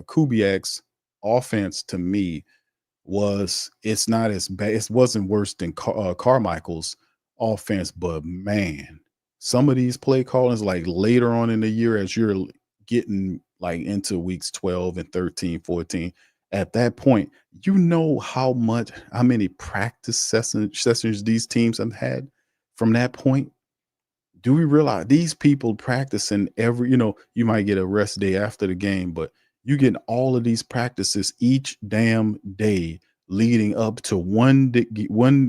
Speaker 1: Kubiak's offense to me it's not as bad. It wasn't worse than Carmichael's offense, but man, some of these play callings, like later on in the year, as you're getting like into weeks 12 and 13, 14, at that point, how many practice sessions these teams have had from that point. Do we realize these people practicing you might get a rest day after the game, but you get all of these practices each damn day leading up to one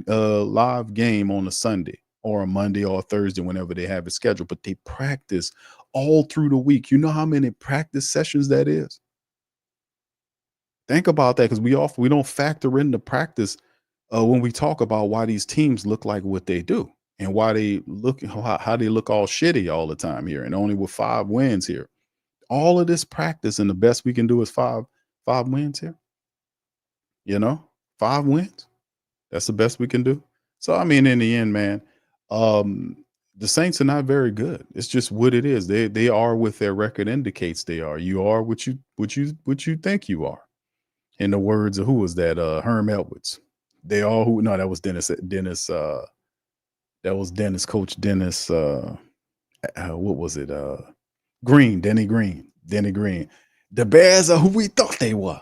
Speaker 1: live game on a Sunday or a Monday or a Thursday, whenever they have it scheduled. But they practice all through the week. You know how many practice sessions that is? Think about that, because we don't factor in the practice when we talk about why these teams look like what they do, and why how they look all shitty all the time here, and only with 5 wins here. All of this practice, and the best we can do is 5 wins here. 5 wins. That's the best we can do. So I mean, in the end, man, the Saints are not very good. It's just what it is. They are what their record indicates they are. You are what you think you are. In the words of, who was that? Herm Edwards. They all who no, that was Dennis. That was Dennis, Coach Dennis. What was it? Denny Green. The Bears are who we thought they were.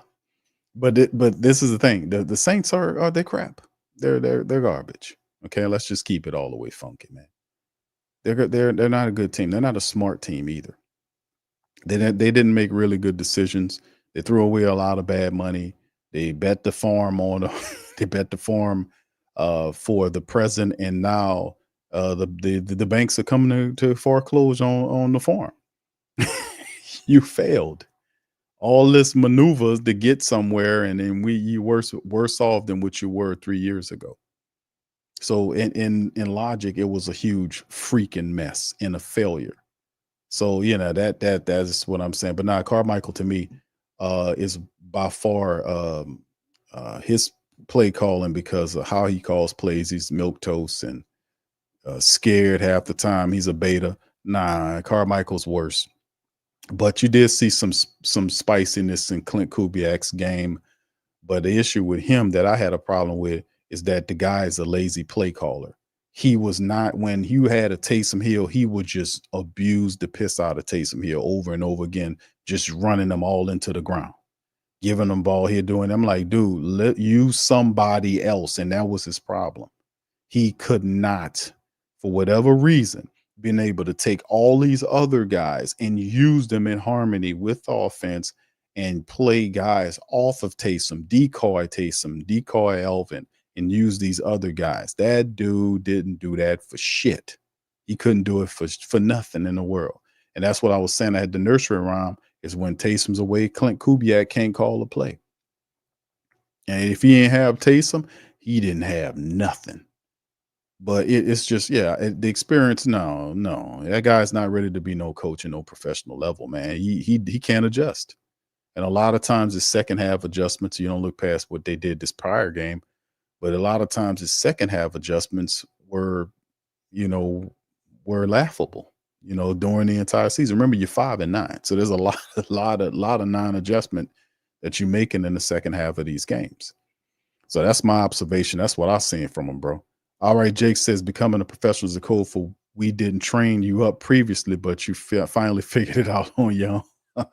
Speaker 1: But this is the thing. The Saints are they crap. They're garbage. Okay, let's just keep it all the way funky, man. They're not a good team. They're not a smart team either. They didn't make really good decisions. They threw away a lot of bad money. They bet the farm on they bet the farm for the present, and now the banks are coming to foreclose on the farm. You failed. All this maneuvers to get somewhere, and then you worse off than what you were 3 years ago. So in logic, it was a huge freaking mess and a failure. So that's what I'm saying. But now Carmichael to me is by far his play calling, because of how he calls plays. He's milk toast and scared half the time. He's a beta. Nah, Carmichael's worse. But you did see some spiciness in Klint Kubiak's game. But the issue with him that I had a problem with is that the guy is a lazy play caller. He was not, when you had a Taysom Hill, he would just abuse the piss out of Taysom Hill over and over again, just running them all into the ground, giving them ball here, doing them like, dude, let use somebody else. And that was his problem. He could not, for whatever reason, been able to take all these other guys and use them in harmony with offense and play guys off of Taysom, decoy Elvin, and use these other guys. That dude didn't do that for shit. He couldn't do it for nothing in the world. And that's what I was saying. I had the nursery rhyme is when Taysom's away, Klint Kubiak can't call a play. And if he didn't have Taysom, he didn't have nothing. But it's just, the experience. No, that guy's not ready to be no coach and no professional level, man. He can't adjust. And a lot of times his second half adjustments, you don't look past what they did this prior game, but a lot of times his second half adjustments were laughable, during the entire season. Remember, you're 5-9. So there's a lot of non-adjustment that you're making in the second half of these games. So that's my observation. That's what I'm seeing from him, bro. All right, Jake says, becoming a professional is a code for we didn't train you up previously, but you finally figured it out on your own.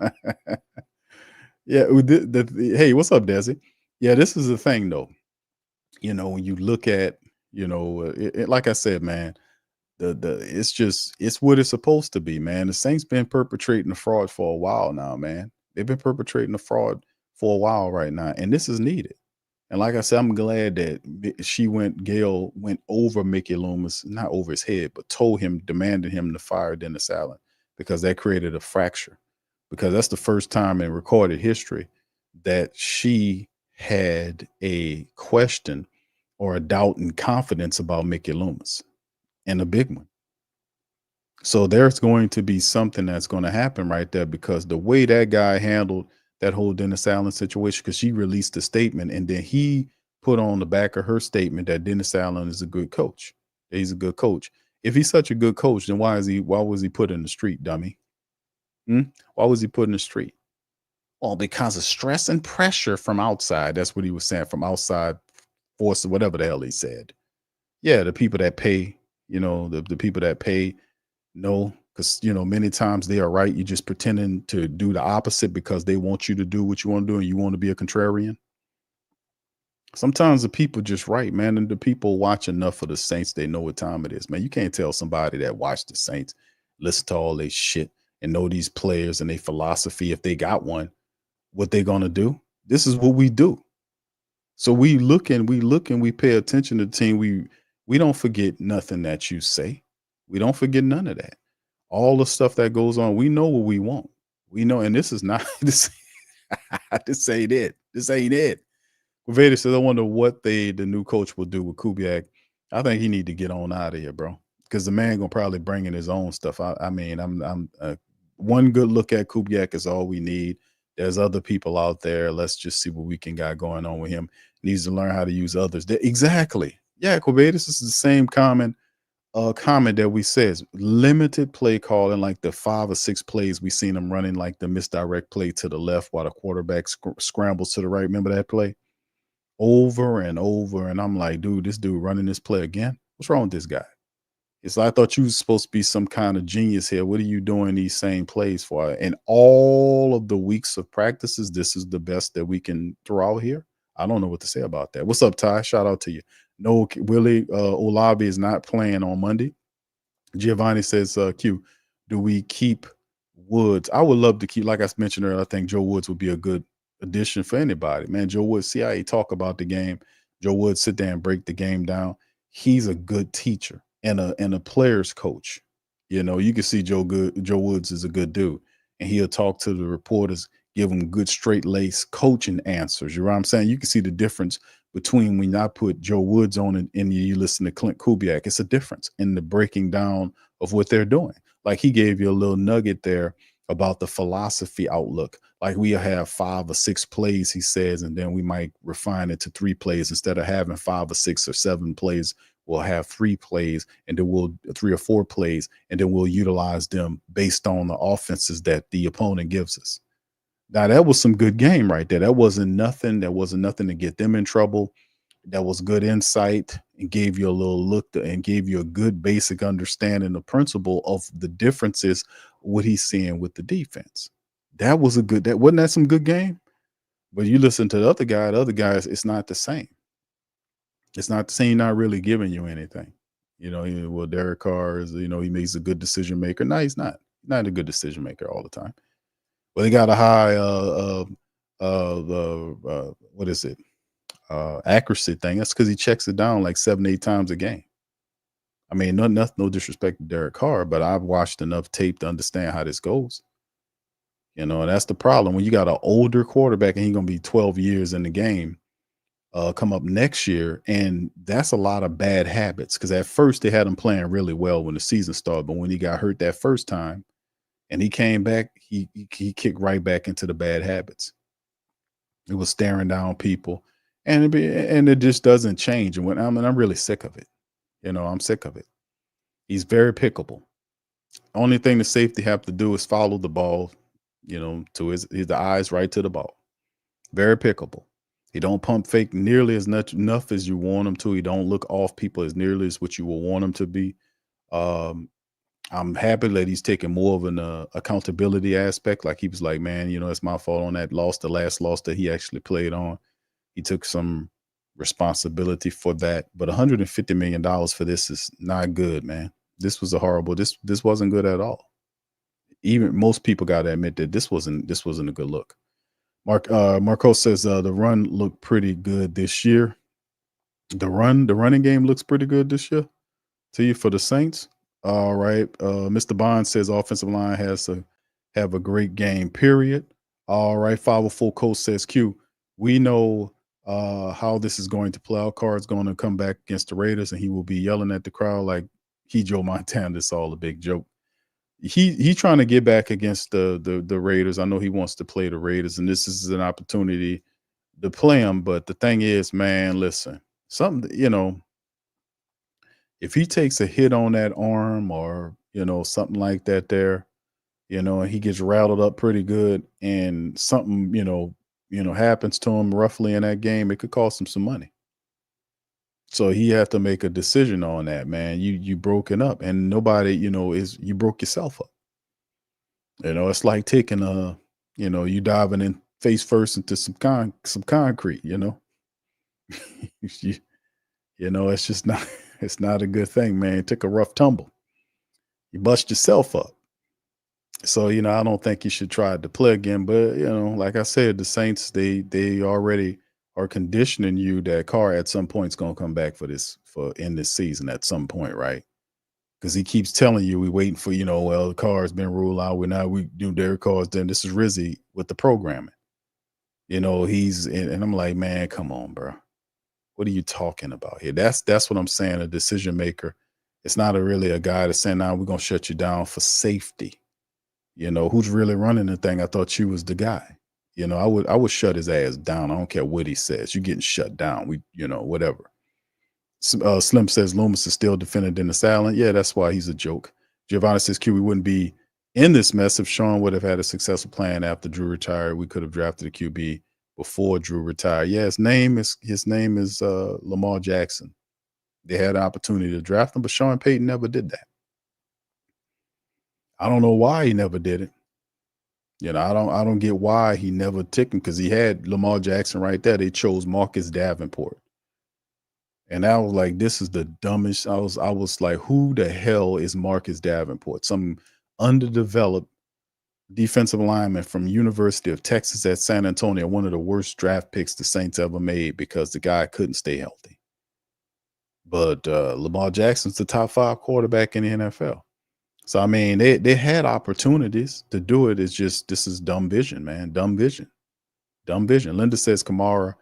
Speaker 1: Yeah. Hey, what's up, Desi? Yeah, this is the thing, though. When you look at, like I said, man, it's what it's supposed to be, man. The Saints been perpetrating the fraud for a while now, man. They've been perpetrating the fraud for a while right now, and this is needed. And like I said, I'm glad that Gail went over Mickey Loomis, not over his head, but demanded him to fire Dennis Allen, because that created a fracture. Because that's the first time in recorded history that she had a question or a doubt and confidence about Mickey Loomis, and a big one. So there's going to be something that's going to happen right there, because the way that guy handled that whole Dennis Allen situation, because she released a statement and then he put on the back of her statement that Dennis Allen is a good coach. He's a good coach. If he's such a good coach, then why was he put in the street, dummy? Why was he put in the street? Well, because of stress and pressure from outside. That's what he was saying, from outside force, or whatever the hell he said. Yeah, the people that pay, the people that pay, no, because, many times they are right. You're just pretending to do the opposite because they want you to do what you want to do and you want to be a contrarian. Sometimes the people just right, man. And the people watch enough of the Saints, they know what time it is, man. You can't tell somebody that watched the Saints, listen to all their shit, and know these players and their philosophy, if they got one, what they're going to do. This is what we do. So we look and we pay attention to the team. We don't forget nothing that you say. We don't forget none of that. All the stuff that goes on, we know what we want. We know, and this is not this. This ain't it. This ain't it. Vader says, I wonder what the new coach will do with Kubiak. I think he need to get on out of here, bro, because the man gonna probably bring in his own stuff. I mean, I'm one good look at Kubiak is all we need. There's other people out there. Let's just see what we can got going on with him. Needs to learn how to use others. Exactly. Yeah, Quavitus is the same comment that we says. Limited play calling, like the 5 or 6 plays we seen him running, like the misdirect play to the left while the quarterback scrambles to the right. Remember that play? Over and over. And I'm like, dude, this dude running this play again? What's wrong with this guy? It's like, I thought you was supposed to be some kind of genius here. What are you doing these same plays for? And all of the weeks of practices, this is the best that we can throw out here. I don't know what to say about that. What's up, Ty? Shout out to you. No, Willie Olabi is not playing on Monday. Giovanni says, Q, do we keep Woods, I would love to keep, like I mentioned earlier, I think Joe Woods would be a good addition for anybody. Man, Joe Woods, see how he talk about the game. Joe Woods sit there and break the game down. He's a good teacher and a player's coach. You know, you can see Joe Woods is a good dude. And he'll talk to the reporters, give them good straight lace coaching answers. You know what I'm saying? You can see the difference between when I put Joe Woods on and you listen to Klint Kubiak. It's a difference in the breaking down of what they're doing. Like he gave you a little nugget there about the philosophy outlook. Like we'll have 5 or 6 plays, he says, and then we might refine it to 3 plays. Instead of having 5 or 6 or 7 plays, we'll have 3 plays, and then we'll 3 or 4 plays, and then we'll utilize them based on the offenses that the opponent gives us. Now that was some good game right there. That wasn't nothing to get them in trouble. That was good insight and gave you a little look and gave you a good basic understanding the principle of the differences, what he's seeing with the defense. That was wasn't that some good game? But you listen to the other guys, it's not the same. It's not the same, not really giving you anything. You know, well, Derek Carr is, you know, he makes a good decision maker. No, he's not. He's not a good decision maker all the time. Well, they got a high what is it? Accuracy thing. That's because he checks it down like 7-8 times a game. I mean, no disrespect to Derek Carr, but I've watched enough tape to understand how this goes. You know, and that's the problem when you got an older quarterback and he's gonna be 12 years in the game, come up next year, and that's a lot of bad habits. Because at first they had him playing really well when the season started, but when he got hurt that first time, and he came back, he kicked right back into the bad habits. It was staring down people. And it just doesn't change. And I'm really sick of it. You know, I'm sick of it. He's very pickable. Only thing the safety have to do is follow the ball, you know, to his eyes right to the ball. Very pickable. He don't pump fake nearly as enough as you want him to. He don't look off people as nearly as what you will want him to be. I'm happy that he's taking more of an accountability aspect. Like he was like, man, you know, it's my fault on that loss, the last loss that he actually played on. He took some responsibility for that, but $150 million for this is not good, man. This was a horrible. This wasn't good at all. Even most people got to admit that this wasn't a good look. Marco says the run looked pretty good this year. The running game looks pretty good this year. To you for the Saints. All right. Mr. Bond says offensive line has to have a great game. Period. All right. 504 Coach says Q. We know how this is going to play out. Carr's going to come back against the Raiders, and he will be yelling at the crowd like he Joe Montana. This all a big joke. He trying to get back against the Raiders. I know he wants to play the Raiders, and this is an opportunity to play them. But the thing is, man, listen, something, you know, if he takes a hit on that arm or, you know, something like that there, you know, and he gets rattled up pretty good and something, you know, happens to him roughly in that game, it could cost him some money. So he have to make a decision on that, man. You broken up, and nobody, you know, you broke yourself up. You know, it's like taking you know, you diving in face first into some concrete, you know. You know, it's just not it's not a good thing, man. You took a rough tumble. You bust yourself up. So, you know, I don't think you should try to play again. But, you know, like I said, the Saints, they already are conditioning you that Carr at some point is going to come back for in this season at some point, right? Because he keeps telling you we waiting for, you know, well, Carr has been ruled out. We do Derek Carr's then. This is Rizzy with the programming. You know, and I'm like, man, come on, bro. What are you talking about here? That's what I'm saying. A decision maker. It's not really a guy that's saying, "Now we're gonna shut you down for safety." You know, who's really running the thing? I thought you was the guy. You know, I would shut his ass down. I don't care what he says. You're getting shut down. You know, whatever. Slim says Loomis is still defended in the silent. Yeah, that's why he's a joke. Giovanni says Q, we wouldn't be in this mess if Sean would have had a successful plan after Drew retired. We could have drafted a QB before Drew retired. Yeah, his name is Lamar Jackson. They had an opportunity to draft him, but Sean Payton never did that. I don't know why he never did it. You know, I don't get why he never took him, because he had Lamar Jackson right there. They chose Marcus Davenport. And I was like, this is the dumbest. I was like, who the hell is Marcus Davenport? Some underdeveloped defensive lineman from University of Texas at San Antonio, one of the worst draft picks the Saints ever made because the guy couldn't stay healthy. But Lamar Jackson's the top 5 quarterback in the NFL. So, I mean, they had opportunities to do it. It's just this is dumb vision, man. Dumb vision. Dumb vision. Linda says Kamara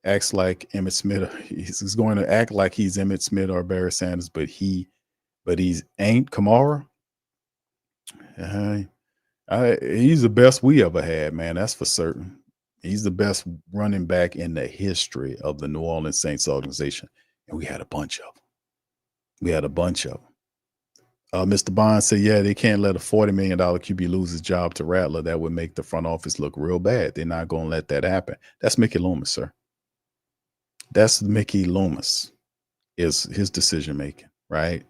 Speaker 1: acts like Emmitt Smith. He's going to act like he's Emmitt Smith or Barry Sanders, but he's ain't Kamara. He's the best we ever had, man. That's for certain. He's the best running back in the history of the New Orleans Saints organization. And we had a bunch of them. Mr. Bond said, yeah, they can't let a $40 million QB lose his job to Rattler. That would make the front office look real bad. They're not going to let that happen. That's Mickey Loomis, sir. That's Mickey Loomis is his decision making, right?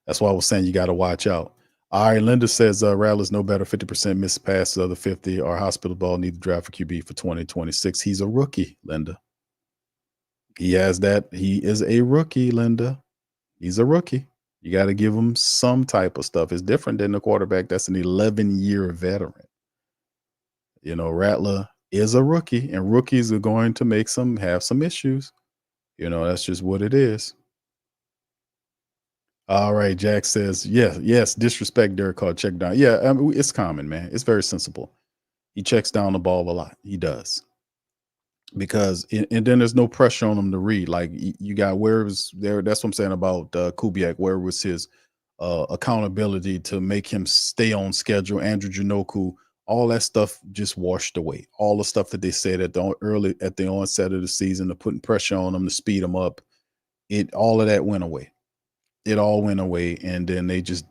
Speaker 1: That's why I was saying you got to watch out. All right, Linda says Rattler's no better, 50% missed passes, other 50 are hospital ball, need to draft for QB for 2026. He's a rookie, Linda. He has that. He is a rookie, Linda. He's a rookie. You got to give him some type of stuff. It's different than the quarterback that's an 11-year veteran. You know, Rattler is a rookie, and rookies are going to have some issues. You know, that's just what it is. All right, Jack says, yes, disrespect Derek Carr, check down. Yeah, I mean, it's common, man. It's very sensible. He checks down the ball a lot. He does. Because and then there's no pressure on him to read. Like you got where was there. That's what I'm saying about Kubiak. Where was his accountability to make him stay on schedule? Andrew Janoku, all that stuff just washed away. All the stuff that they said at the onset of the season, to putting pressure on him to speed him up, all of that went away. It all went away, and then they just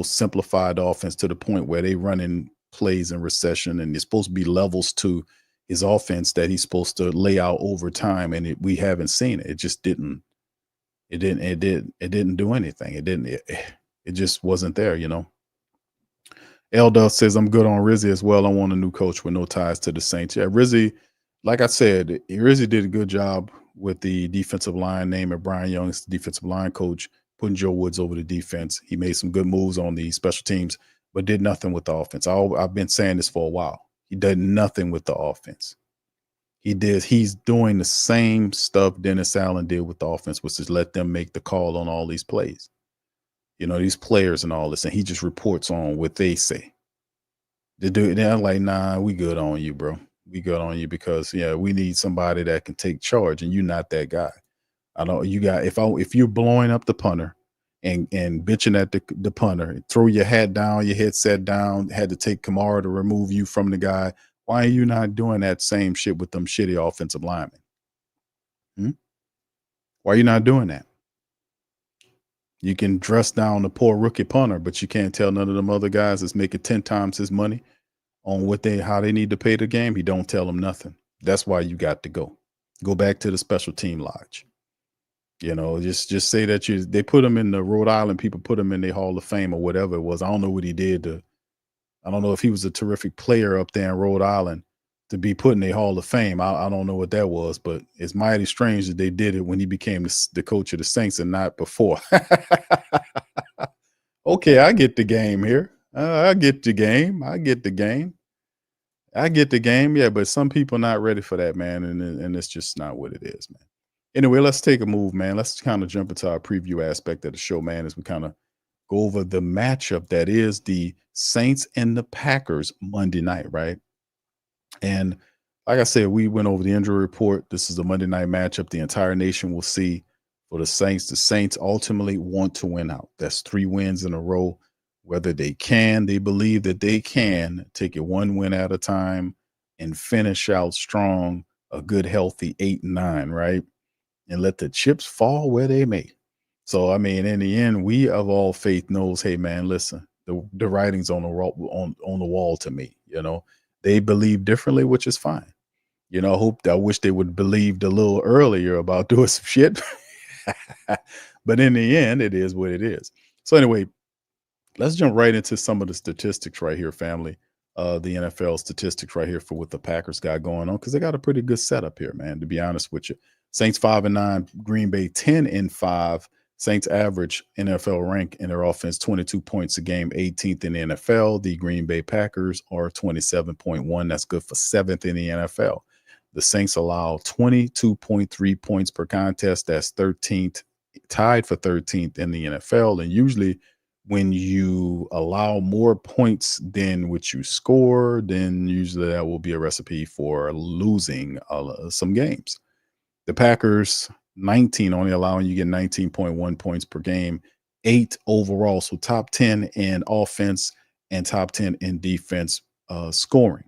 Speaker 1: simplified the offense to the point where they running plays in recession, and there's supposed to be levels to his offense that he's supposed to lay out over time, and we haven't seen it. It just didn't. It didn't do anything. It just wasn't there. Eldor says I'm good on Rizzy as well. I want a new coach with no ties to the Saints. Yeah, Rizzy, like I said, Rizzy did a good job with the defensive line. Naming Brian Young as the defensive line coach, putting Joe Woods over the defense. He made some good moves on the special teams, but did nothing with the offense. I've been saying this for a while. He did nothing with the offense. He's doing the same stuff Dennis Allen did with the offense, which is let them make the call on all these plays. These players and all this, and he just reports on what they say. They're like, nah, we good on you, bro. We good on you because we need somebody that can take charge, and you're not that guy. I know you got if you're blowing up the punter and bitching at the punter, throw your hat down, your headset down, had to take Kamara to remove you from the guy. Why are you not doing that same shit with them shitty offensive linemen? Why are you not doing that? You can dress down the poor rookie punter, but you can't tell none of them other guys that's making 10 times his money on how they need to pay the game. He don't tell them nothing. That's why you got to go back to the special team lodge. Just say that they put him in the Rhode Island. People put him in their Hall of Fame or whatever it was. I don't know what he did. I don't know if he was a terrific player up there in Rhode Island to be put in a Hall of Fame. I don't know what that was, but it's mighty strange that they did it when he became the coach of the Saints and not before. Okay, I get the game here. I get the game. Yeah, but some people not ready for that, man, and it's just not what it is, man. Anyway, let's take a move, man. Let's kind of jump into our preview aspect of the show, man, as we kind of go over the matchup that is the Saints and the Packers Monday night, right? And like I said, we went over the injury report. This is a Monday night matchup the entire nation will see for the Saints. The Saints ultimately want to win out. That's 3 wins in a row. Whether they believe that they can take it one win at a time and finish out strong, a good, healthy 8-9, right? And let the chips fall where they may. So, I mean, in the end, we of all faith knows, hey, man, listen, the writing's on the wall to me. They believe differently, which is fine. I wish they would believed a little earlier about doing some shit. But in the end, it is what it is. So anyway, let's jump right into some of the statistics right here, family. The NFL statistics right here for what the Packers got going on, because they got a pretty good setup here, man, to be honest with you. Saints 5-9, Green Bay 10-5. Saints average NFL rank in their offense 22 points a game, 18th in the NFL. The Green Bay Packers are 27.1. That's good for 7th in the NFL. The Saints allow 22.3 points per contest. That's 13th, tied for 13th in the NFL. And usually when you allow more points than what you score, then usually that will be a recipe for losing some games. The Packers, 19, only allowing you get 19.1 points per game, 8 overall. So top 10 in offense and top 10 in defense scoring.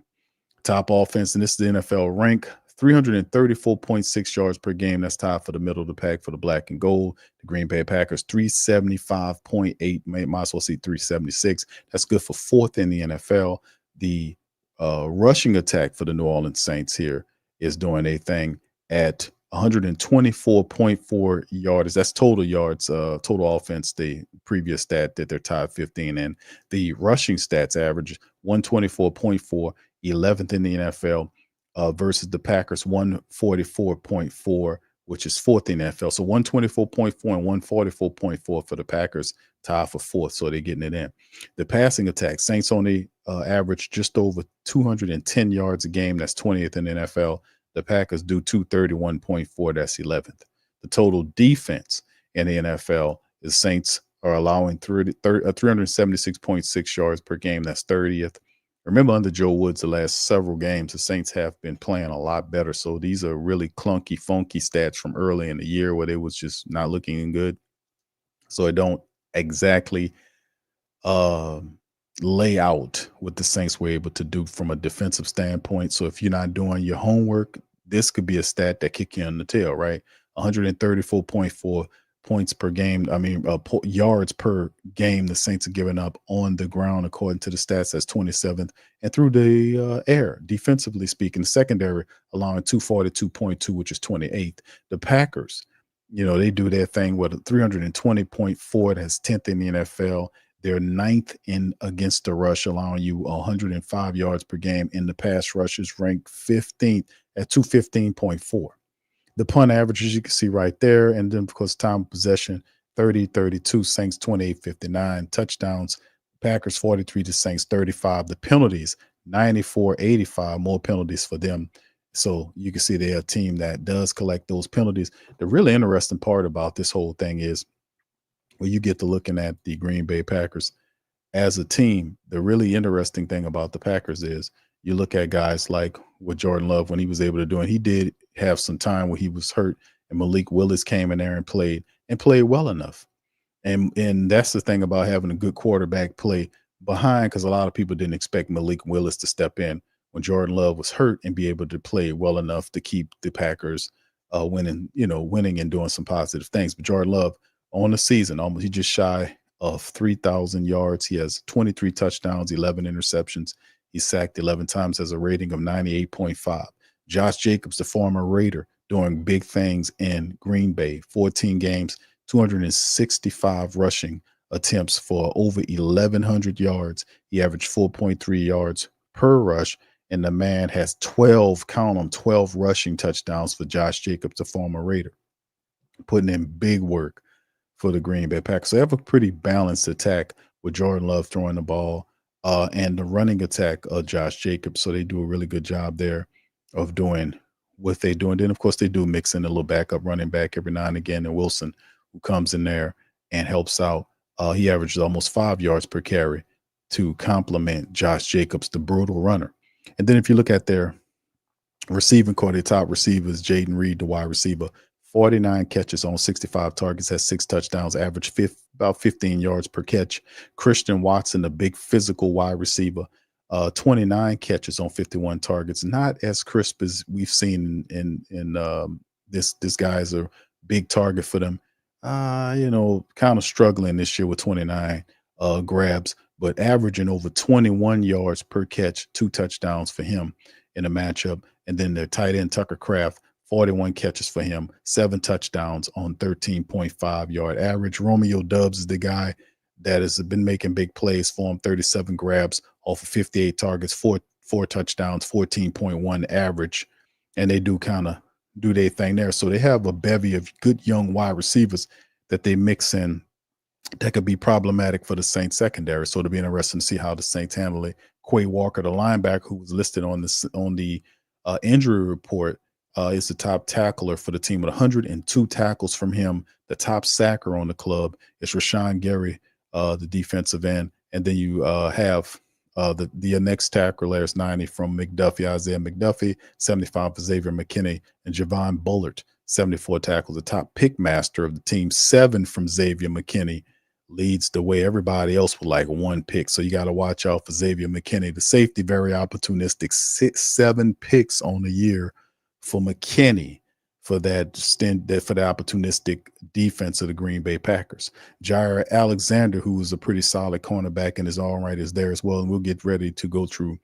Speaker 1: Top offense, and this is the NFL rank, 334.6 yards per game. That's tied for the middle of the pack for the black and gold. The Green Bay Packers, 375.8. Might as well see 376. That's good for 4th in the NFL. The rushing attack for the New Orleans Saints here is doing a thing at 124.4 yards. That's total yards, total offense, the previous stat that they're tied 15 in. The rushing stats average 124.4, 11th in the NFL, versus the Packers 144.4, which is 4th in the NFL. So 124.4 and 144.4 for the Packers, tied for 4th. So they're getting it in. The passing attack, Saints only average just over 210 yards a game. That's 20th in the NFL. The Packers do 231.4. That's 11th. The total defense in the NFL is Saints are allowing 376.6 yards per game. That's 30th. Remember, under Joe Woods, the last several games, the Saints have been playing a lot better. So these are really clunky, funky stats from early in the year where they was just not looking good. So it don't exactly lay out what the Saints were able to do from a defensive standpoint. So if you're not doing your homework, this could be a stat that kick you in the tail, right? 134.4 points per game. Yards per game the Saints are giving up on the ground, according to the stats. That's 27th. And through the air, defensively speaking, secondary allowing 242.2, which is 28th. The Packers, they do their thing with 320.4. That's 10th in the NFL. They're 9th in against the rush, allowing you 105 yards per game. In the pass rushes, ranked 15th at 215.4. The punt average, as you can see right there. And then, of course, time of possession, 30-32. Saints 28-59. Touchdowns, Packers 43 to Saints 35. The penalties, 94-85. More penalties for them. So you can see they're a team that does collect those penalties. The really interesting part about this whole thing is, when you get to looking at the Green Bay Packers as a team, the really interesting thing about the Packers is you look at guys like what Jordan Love, when he was able to do, and he did have some time where he was hurt, and Malik Willis came in there and played well enough. And that's the thing about having a good quarterback play behind, because a lot of people didn't expect Malik Willis to step in when Jordan Love was hurt and be able to play well enough to keep the Packers winning and doing some positive things. But Jordan Love, on the season, almost he just shy of 3,000 yards. He has 23 touchdowns, 11 interceptions. He's sacked 11 times, has a rating of 98.5. Josh Jacobs, the former Raider, doing big things in Green Bay. 14 games, 265 rushing attempts for over 1,100 yards. He averaged 4.3 yards per rush, and the man has 12 rushing touchdowns for Josh Jacobs, the former Raider, putting in big work for the Green Bay Packers. So they have a pretty balanced attack with Jordan Love throwing the ball and the running attack of Josh Jacobs. So they do a really good job there of doing what they do. And then, of course, they do mix in a little backup running back every now and again, and Wilson, who comes in there and helps out. He averages almost 5 yards per carry to complement Josh Jacobs, the brutal runner. And then if you look at their receiving core, their top receivers, Jaden Reed, the wide receiver, 49 catches on 65 targets, has 6 touchdowns, average about 15 yards per catch. Christian Watson, the big physical wide receiver, 29 catches on 51 targets. Not as crisp as we've seen in this guy is a big target for them. Kind of struggling this year with 29 grabs, but averaging over 21 yards per catch, 2 touchdowns for him in a matchup. And then their tight end, Tucker Kraft, 41 catches for him, 7 touchdowns on 13.5 yard average. Romeo Doubs is the guy that has been making big plays for him, 37 grabs off of 58 targets, 4 touchdowns, 14.1 average. And they do kind of do their thing there. So they have a bevy of good young wide receivers that they mix in that could be problematic for the Saints secondary. So it'll be interesting to see how the Saints handle it. Quay Walker, the linebacker who was listed on the injury report, is the top tackler for the team with 102 tackles from him. The top sacker on the club is Rashawn Gary, the defensive end. And then you have the next tackler is 90 from McDuffie, Isaiah McDuffie, 75 for Xavier McKinney, and Javon Bullard, 74 tackles. The top pick master of the team, 7 from Xavier McKinney, leads the way. Everybody else with like 1 pick. So you got to watch out for Xavier McKinney. The safety, very opportunistic, 7 picks on the year for McKinney for that for the opportunistic defense of the Green Bay Packers. Jair Alexander, who is a pretty solid cornerback in his own right, is there as well. And we'll get ready to go through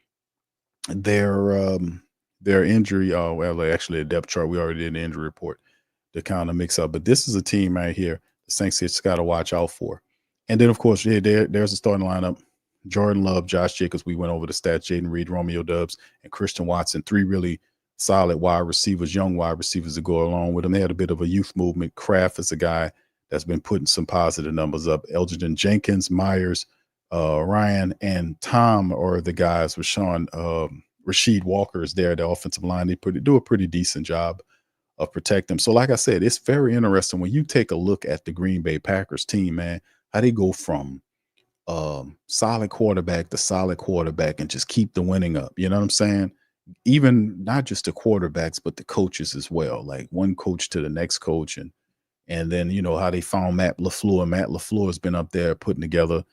Speaker 1: their injury. Oh, well, actually a depth chart. We already did an injury report to kind of mix up. But this is a team right here the Saints just got to watch out for. And then, of course, there's a starting lineup. Jordan Love, Josh Jacobs, we went over the stats, Jaden Reed, Romeo Dubs, and Christian Watson, 3 really solid wide receivers, young wide receivers to go along with them. They had a bit of a youth movement. Kraft is a guy that's been putting some positive numbers up. Elgin Jenkins, Myers, Ryan, and Tom are the guys with Sean. Rasheed Walker is there, the offensive line. They do a pretty decent job of protecting them. So like I said, it's very interesting when you take a look at the Green Bay Packers team, man, how they go from solid quarterback to solid quarterback and just keep the winning up. You know what I'm saying? Even not just the quarterbacks, but the coaches as well. Like one coach to the next coach. And then, you know, how they found Matt LaFleur. Matt LaFleur has been up there putting together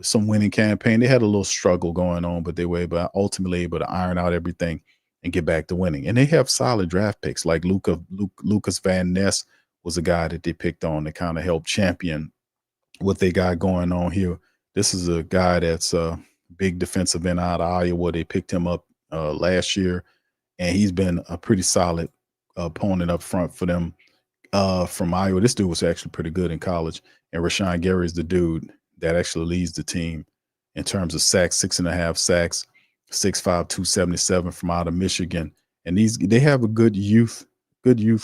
Speaker 1: some winning campaign. They had a little struggle going on, but they were ultimately able to iron out everything and get back to winning. And they have solid draft picks. Like Lucas Van Ness was a guy that they picked on to kind of help champion what they got going on here. This is a guy that's a big defensive end out of Iowa. They picked him up last year, and he's been a pretty solid opponent up front for them from Iowa. This dude was actually pretty good in college. And Rashawn Gary is the dude that actually leads the team in terms of sacks, 6.5 sacks, 6'5", 277 from out of Michigan. And they have a good youth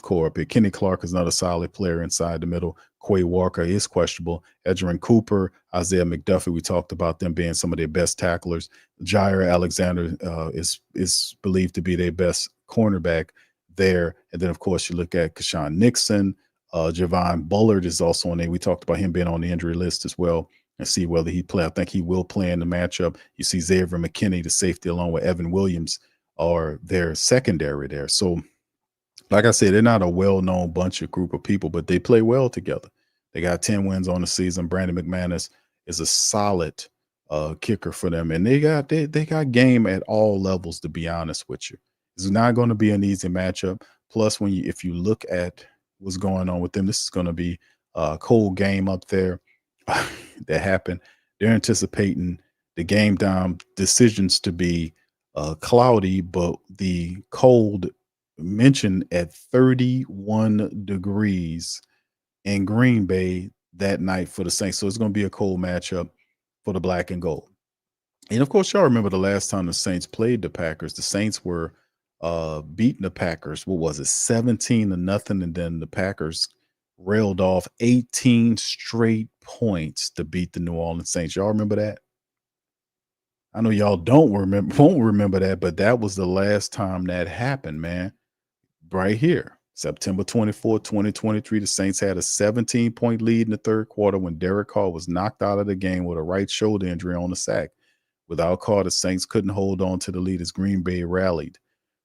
Speaker 1: core pick. Kenny Clark is another solid player inside the middle. Quay Walker is questionable. Edgerrin Cooper, Isaiah McDuffie, we talked about them being some of their best tacklers. Jair Alexander is believed to be their best cornerback there. And then, of course, you look at Keshawn Nixon. Javon Bullard is also on there. We talked about him being on the injury list as well, and see whether he play. I think he will play in the matchup. You see Xavier McKinney, the safety, along with Evan Williams, are their secondary there. So, like I said, they're not a well-known group of people, but they play well together. They got 10 wins on the season. Brandon McManus is a solid kicker for them, and they got game at all levels. To be honest with you, it's not going to be an easy matchup. Plus, if you look at what's going on with them, this is going to be a cold game up there that happened. They're anticipating the game down decisions to be cloudy, but the cold mentioned at 31 degrees in Green Bay that night for the Saints. So it's going to be a cold matchup for the black and gold. And of course, y'all remember the last time the Saints played the Packers. The Saints were beating the Packers. What was it? 17-0. And then the Packers railed off 18 straight points to beat the New Orleans Saints. Y'all remember that? I know y'all won't remember that, but that was the last time that happened, man. Right here, September 24, 2023, the Saints had a 17-point lead in the third quarter when Derek Carr was knocked out of the game with a right shoulder injury on the sack. Without Carr, the Saints couldn't hold on to the lead as Green Bay rallied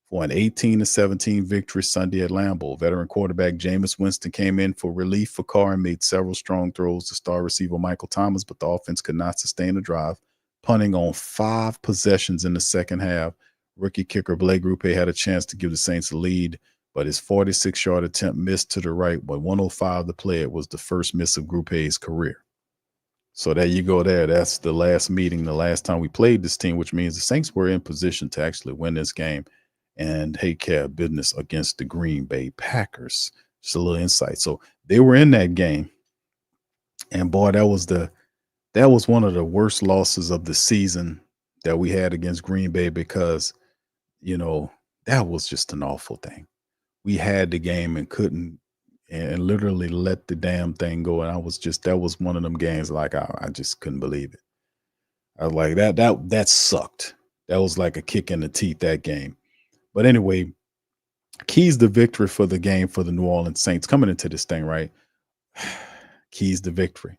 Speaker 1: for an 18-17 victory Sunday at Lambeau. Veteran quarterback Jameis Winston came in for relief for Carr and made several strong throws to star receiver Michael Thomas, but the offense could not sustain the drive, punting on 5 possessions in the second half. Rookie kicker Blake Grupe had a chance to give the Saints a lead, but his 46-yard attempt missed to the right. But 105 to play, it was the first miss of Grupe's career. So there you go there. That's the last meeting, the last time we played this team, which means the Saints were in position to actually win this game and take care of business against the Green Bay Packers. Just a little insight. So they were in that game. And boy, that was one of the worst losses of the season that we had against Green Bay because, you know, that was just an awful thing. We had the game and couldn't and literally let the damn thing go. And that was one of them games like I just couldn't believe it. I was like that sucked. That was like a kick in the teeth, that game. But anyway, keys to victory for the game for the New Orleans Saints coming into this thing, right? Keys to victory.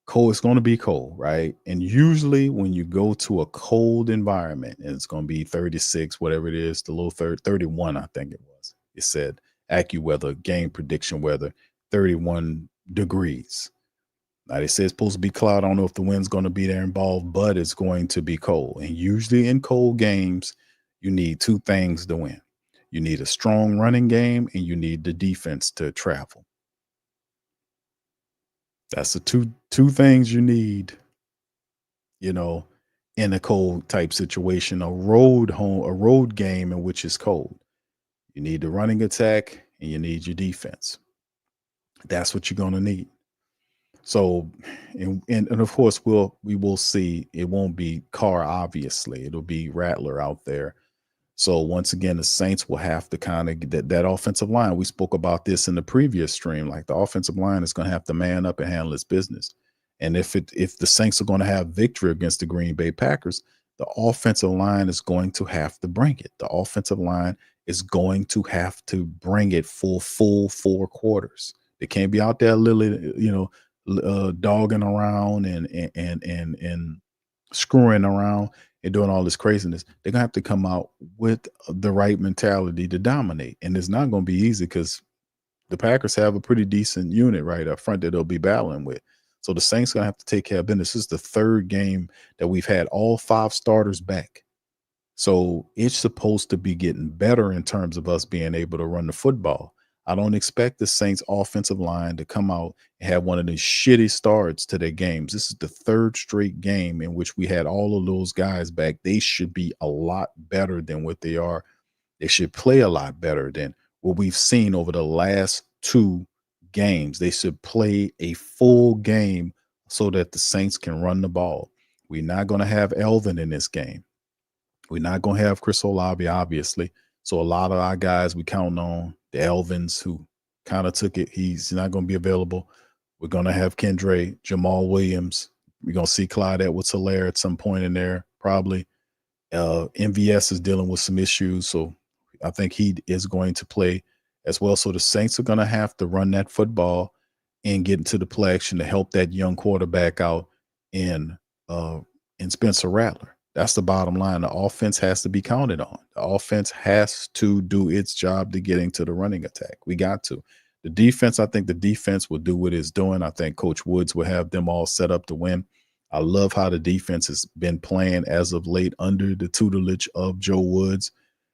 Speaker 1: Cold, it's going to be cold, right? And usually when you go to a cold environment, and it's going to be 36, whatever it is, the low 31, I think it was. It said AccuWeather, game prediction weather, 31 degrees. Now they say it's supposed to be cloud. I don't know if the wind's going to be there involved, but it's going to be cold. And usually in cold games, you need two things to win. You need a strong running game, and you need the defense to travel. That's the two things you need, in a cold type situation, a road game in which is cold. You need the running attack and you need your defense. That's what you're going to need. So, and of course, we will see it won't be Carr, obviously. It'll be Rattler out there. So once again, the Saints will have to kind of get that offensive line. We spoke about this in the previous stream. Like the offensive line is going to have to man up and handle its business. And if the Saints are going to have victory against the Green Bay Packers, the offensive line is going to have to bring it. The offensive line is going to have to bring it for full 4 quarters. They can't be out there dogging around and screwing around and doing all this craziness. They're gonna have to come out with the right mentality to dominate, and it's not going to be easy because the Packers have a pretty decent unit right up front that they'll be battling with. So the Saints gonna have to take care of business. This is the 3rd game that we've had all 5 starters back. So it's supposed to be getting better in terms of us being able to run the football. I don't expect the Saints offensive line to come out and have one of these shitty starts to their games. This is the 3rd straight game in which we had all of those guys back. They should be a lot better than what they are. They should play a lot better than what we've seen over the last 2 games. They should play a full game so that the Saints can run the ball. We're not going to have Elvin in this game. We're not going to have Chris Olave, obviously. So a lot of our guys we count on, the Elvins who kind of took it, he's not going to be available. We're going to have Kendre, Jamal Williams. We're going to see Clyde Edwards-Helaire at some point in there, probably. MVS is dealing with some issues, so I think he is going to play as well. So the Saints are going to have to run that football and get into the play action to help that young quarterback out in Spencer Rattler. That's the bottom line. The offense has to be counted on. The offense has to do its job to get into the running attack. We got to. The defense, I think the defense will do what it's doing. I think Coach Woods will have them all set up to win. I love how the defense has been playing as of late under the tutelage of Joe Woods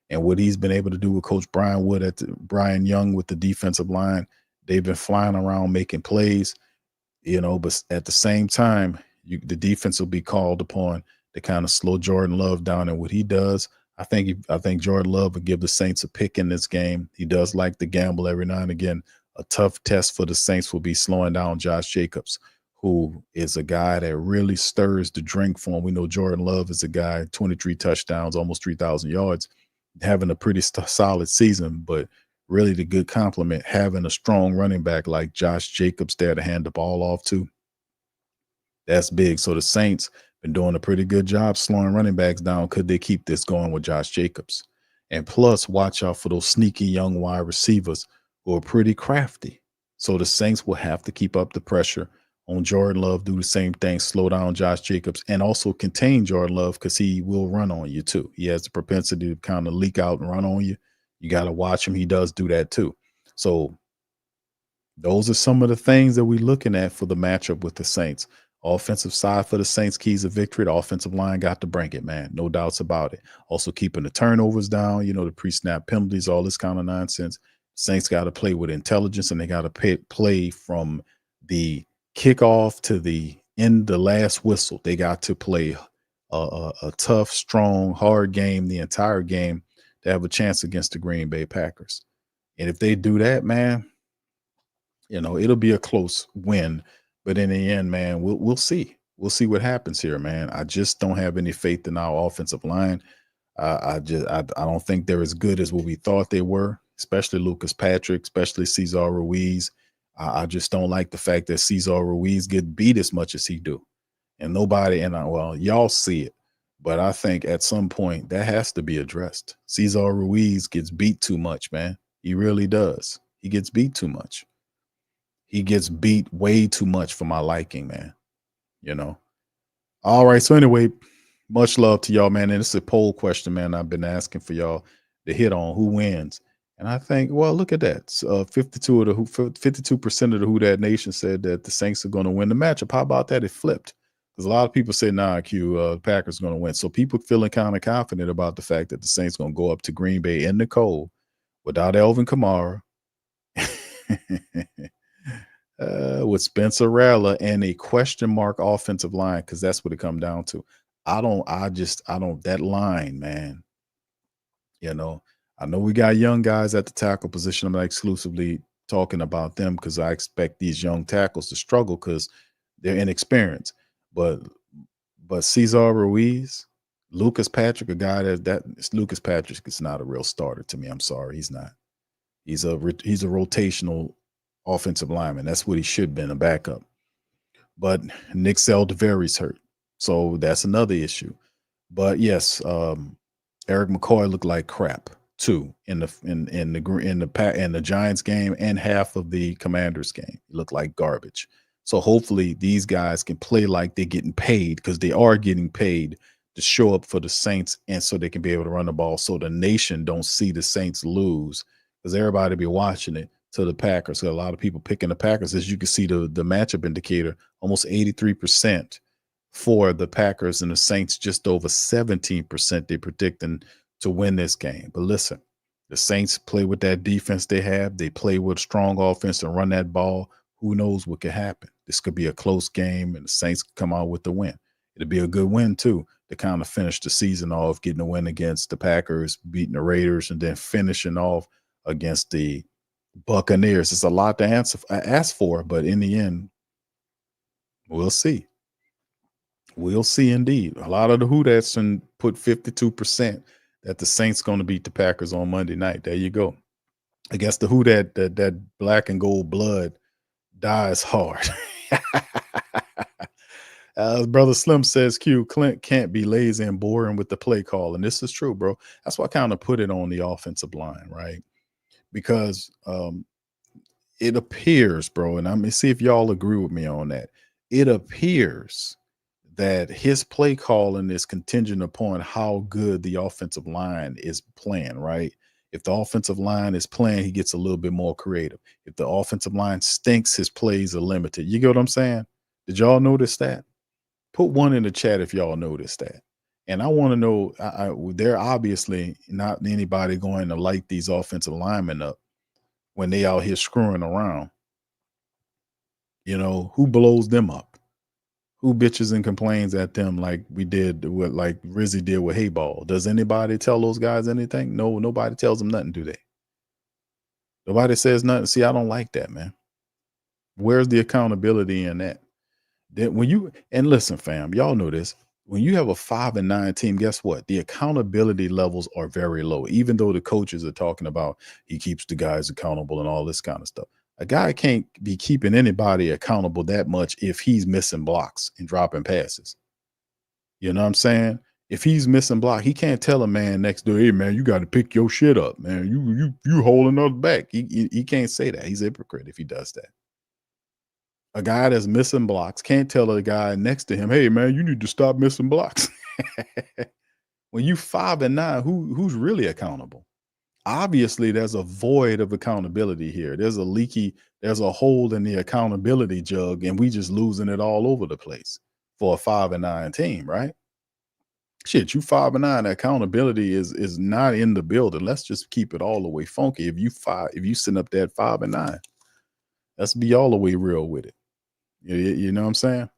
Speaker 1: and what he's been able to do with Coach Brian Young with the defensive line. They've been flying around making plays, but at the same time, the defense will be called upon to kind of slow Jordan Love down and what he does. I think Jordan Love would give the Saints a pick in this game. He does like to gamble every now and again. A tough test for the Saints will be slowing down Josh Jacobs, who is a guy that really stirs the drink for him. We know Jordan Love is a guy, 23 touchdowns, almost 3,000 yards, having a pretty solid season, but really the good compliment, having a strong running back like Josh Jacobs there to hand the ball off to. That's big. So the Saints been doing a pretty good job slowing running backs down. Could they keep this going with Josh Jacobs? And plus, watch out for those sneaky young wide receivers who are pretty crafty. So the Saints will have to keep up the pressure on Jordan Love, do the same thing, slow down Josh Jacobs, and also contain Jordan Love because he will run on you too. He has the propensity to kind of leak out and run on you. You got to watch him. He does do that too. So those are some of the things that we're looking at for the matchup with the Saints. Offensive side for the Saints, keys of victory. The offensive line got to bring it, man. No doubts about it. Also keeping the turnovers down, the pre-snap penalties, all this kind of nonsense. Saints got to play with intelligence, and they got to play from the kickoff to the end, the last whistle. They got to play a tough, strong, hard game the entire game to have a chance against the Green Bay Packers. And if they do that, man, it'll be a close win. But in the end, man, we'll see. We'll see what happens here, man. I just don't have any faith in our offensive line. I don't think they're as good as what we thought they were. especially Lucas Patrick, especially Cesar Ruiz. I just don't like the fact that Cesar Ruiz get beat as much as he do. And nobody, well, y'all see it. But I think at some point that has to be addressed. Cesar Ruiz gets beat too much, man. He really does. He gets beat too much. He gets beat way too much for my liking, man. You know. All right. So anyway, much love to y'all, man. And it's a poll question, man. I've been asking for y'all to hit on who wins. And I think, well, look at that. 52% of the Who Dat Nation said that the Saints are going to win the matchup. How about that? It flipped. Because a lot of people say, nah, Packers are going to win. So people feeling kind of confident about the fact that the Saints going to go up to Green Bay in the cold without Alvin Kamara, with Spencer Rattler and a question mark offensive line, because that's what it come down to. That line, man, you know, I know we got young guys at the tackle position. I'm not exclusively talking about them because I expect these young tackles to struggle because they're inexperienced. But Cesar Ruiz, Lucas Patrick, a guy Lucas Patrick is not a real starter to me. I'm sorry, he's not. He's a rotational offensive lineman. That's what he should have been, a backup. But Nick Seldaveri's hurt, so that's another issue. But yes, Eric McCoy looked like crap too in the Giants game and half of the Commanders game. He looked like garbage. So hopefully these guys can play like they're getting paid, because they are getting paid to show up for the Saints, and so they can be able to run the ball so the nation don't see the Saints lose, because everybody be watching it to the Packers. So a lot of people picking the Packers. As you can see, the matchup indicator, almost 83% for the Packers, and the Saints just over 17% they predicting to win this game. But listen, the Saints play with that defense they have. They play with strong offense and run that ball. Who knows what could happen? This could be a close game, and the Saints could come out with the win. It'll be a good win, too, to kind of finish the season off, getting a win against the Packers, beating the Raiders, and then finishing off against the Buccaneers. It's a lot to ask for, but in the end, we'll see. We'll see indeed. A lot of the Who Dats put 52% that the Saints going to beat the Packers on Monday night. There you go. I guess the Who that black and gold blood dies hard. Brother Slim says, Klint can't be lazy and boring with the play call. And this is true, bro. That's why I kind of put it on the offensive line, right? Because it appears, bro, and I'm going to see if y'all agree with me on that. It appears that his play calling is contingent upon how good the offensive line is playing, right? If the offensive line is playing, he gets a little bit more creative. If the offensive line stinks, his plays are limited. You get what I'm saying? Did y'all notice that? Put one in the chat if y'all noticed that. And I want to know, they're obviously not anybody going to light these offensive linemen up when they out here screwing around. You know, who blows them up? Who bitches and complains at them like like Rizzy did with Hayball? Does anybody tell those guys anything? No, nobody tells them nothing, do they? Nobody says nothing. See, I don't like that, man. Where's the accountability in that? Then listen, fam, y'all know this. When you have a 5-9 team, guess what? The accountability levels are very low. Even though the coaches are talking about he keeps the guys accountable and all this kind of stuff. A guy can't be keeping anybody accountable that much if he's missing blocks and dropping passes. You know what I'm saying? If he's missing block, he can't tell a man next door, hey, man, you got to pick your shit up, man. You holding us back. He can't say that. He's a hypocrite if he does that. A guy that's missing blocks can't tell a guy next to him, hey, man, you need to stop missing blocks. When you 5-9, who's really accountable? Obviously, there's a void of accountability here. There's a hole in the accountability jug, and we just losing it all over the place for a 5-9 team, right? Shit, you 5-9, accountability is not in the building. Let's just keep it all the way funky. If you sitting up there at 5-9, let's be all the way real with it. You know what I'm saying?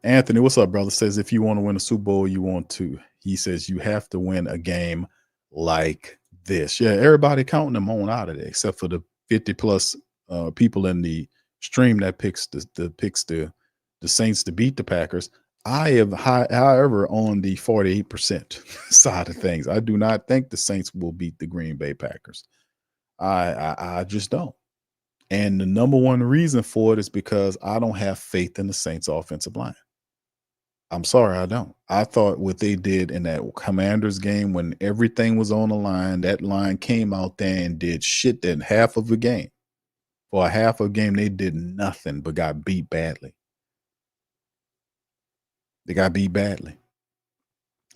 Speaker 1: Anthony, what's up, brother? Says if you want to win a Super Bowl, you want to. He says you have to win a game like this. Yeah, everybody counting them on out of there, except for the 50+ people in the stream that picks the Saints to beat the Packers. I am however, on the 48% side of things. I do not think the Saints will beat the Green Bay Packers. I just don't. And the number one reason for it is because I don't have faith in the Saints offensive line. I'm sorry, I don't. I thought what they did in that Commanders game when everything was on the line, that line came out there and did shit in half of the game. For a half of a game, they did nothing but got beat badly. They got beat badly.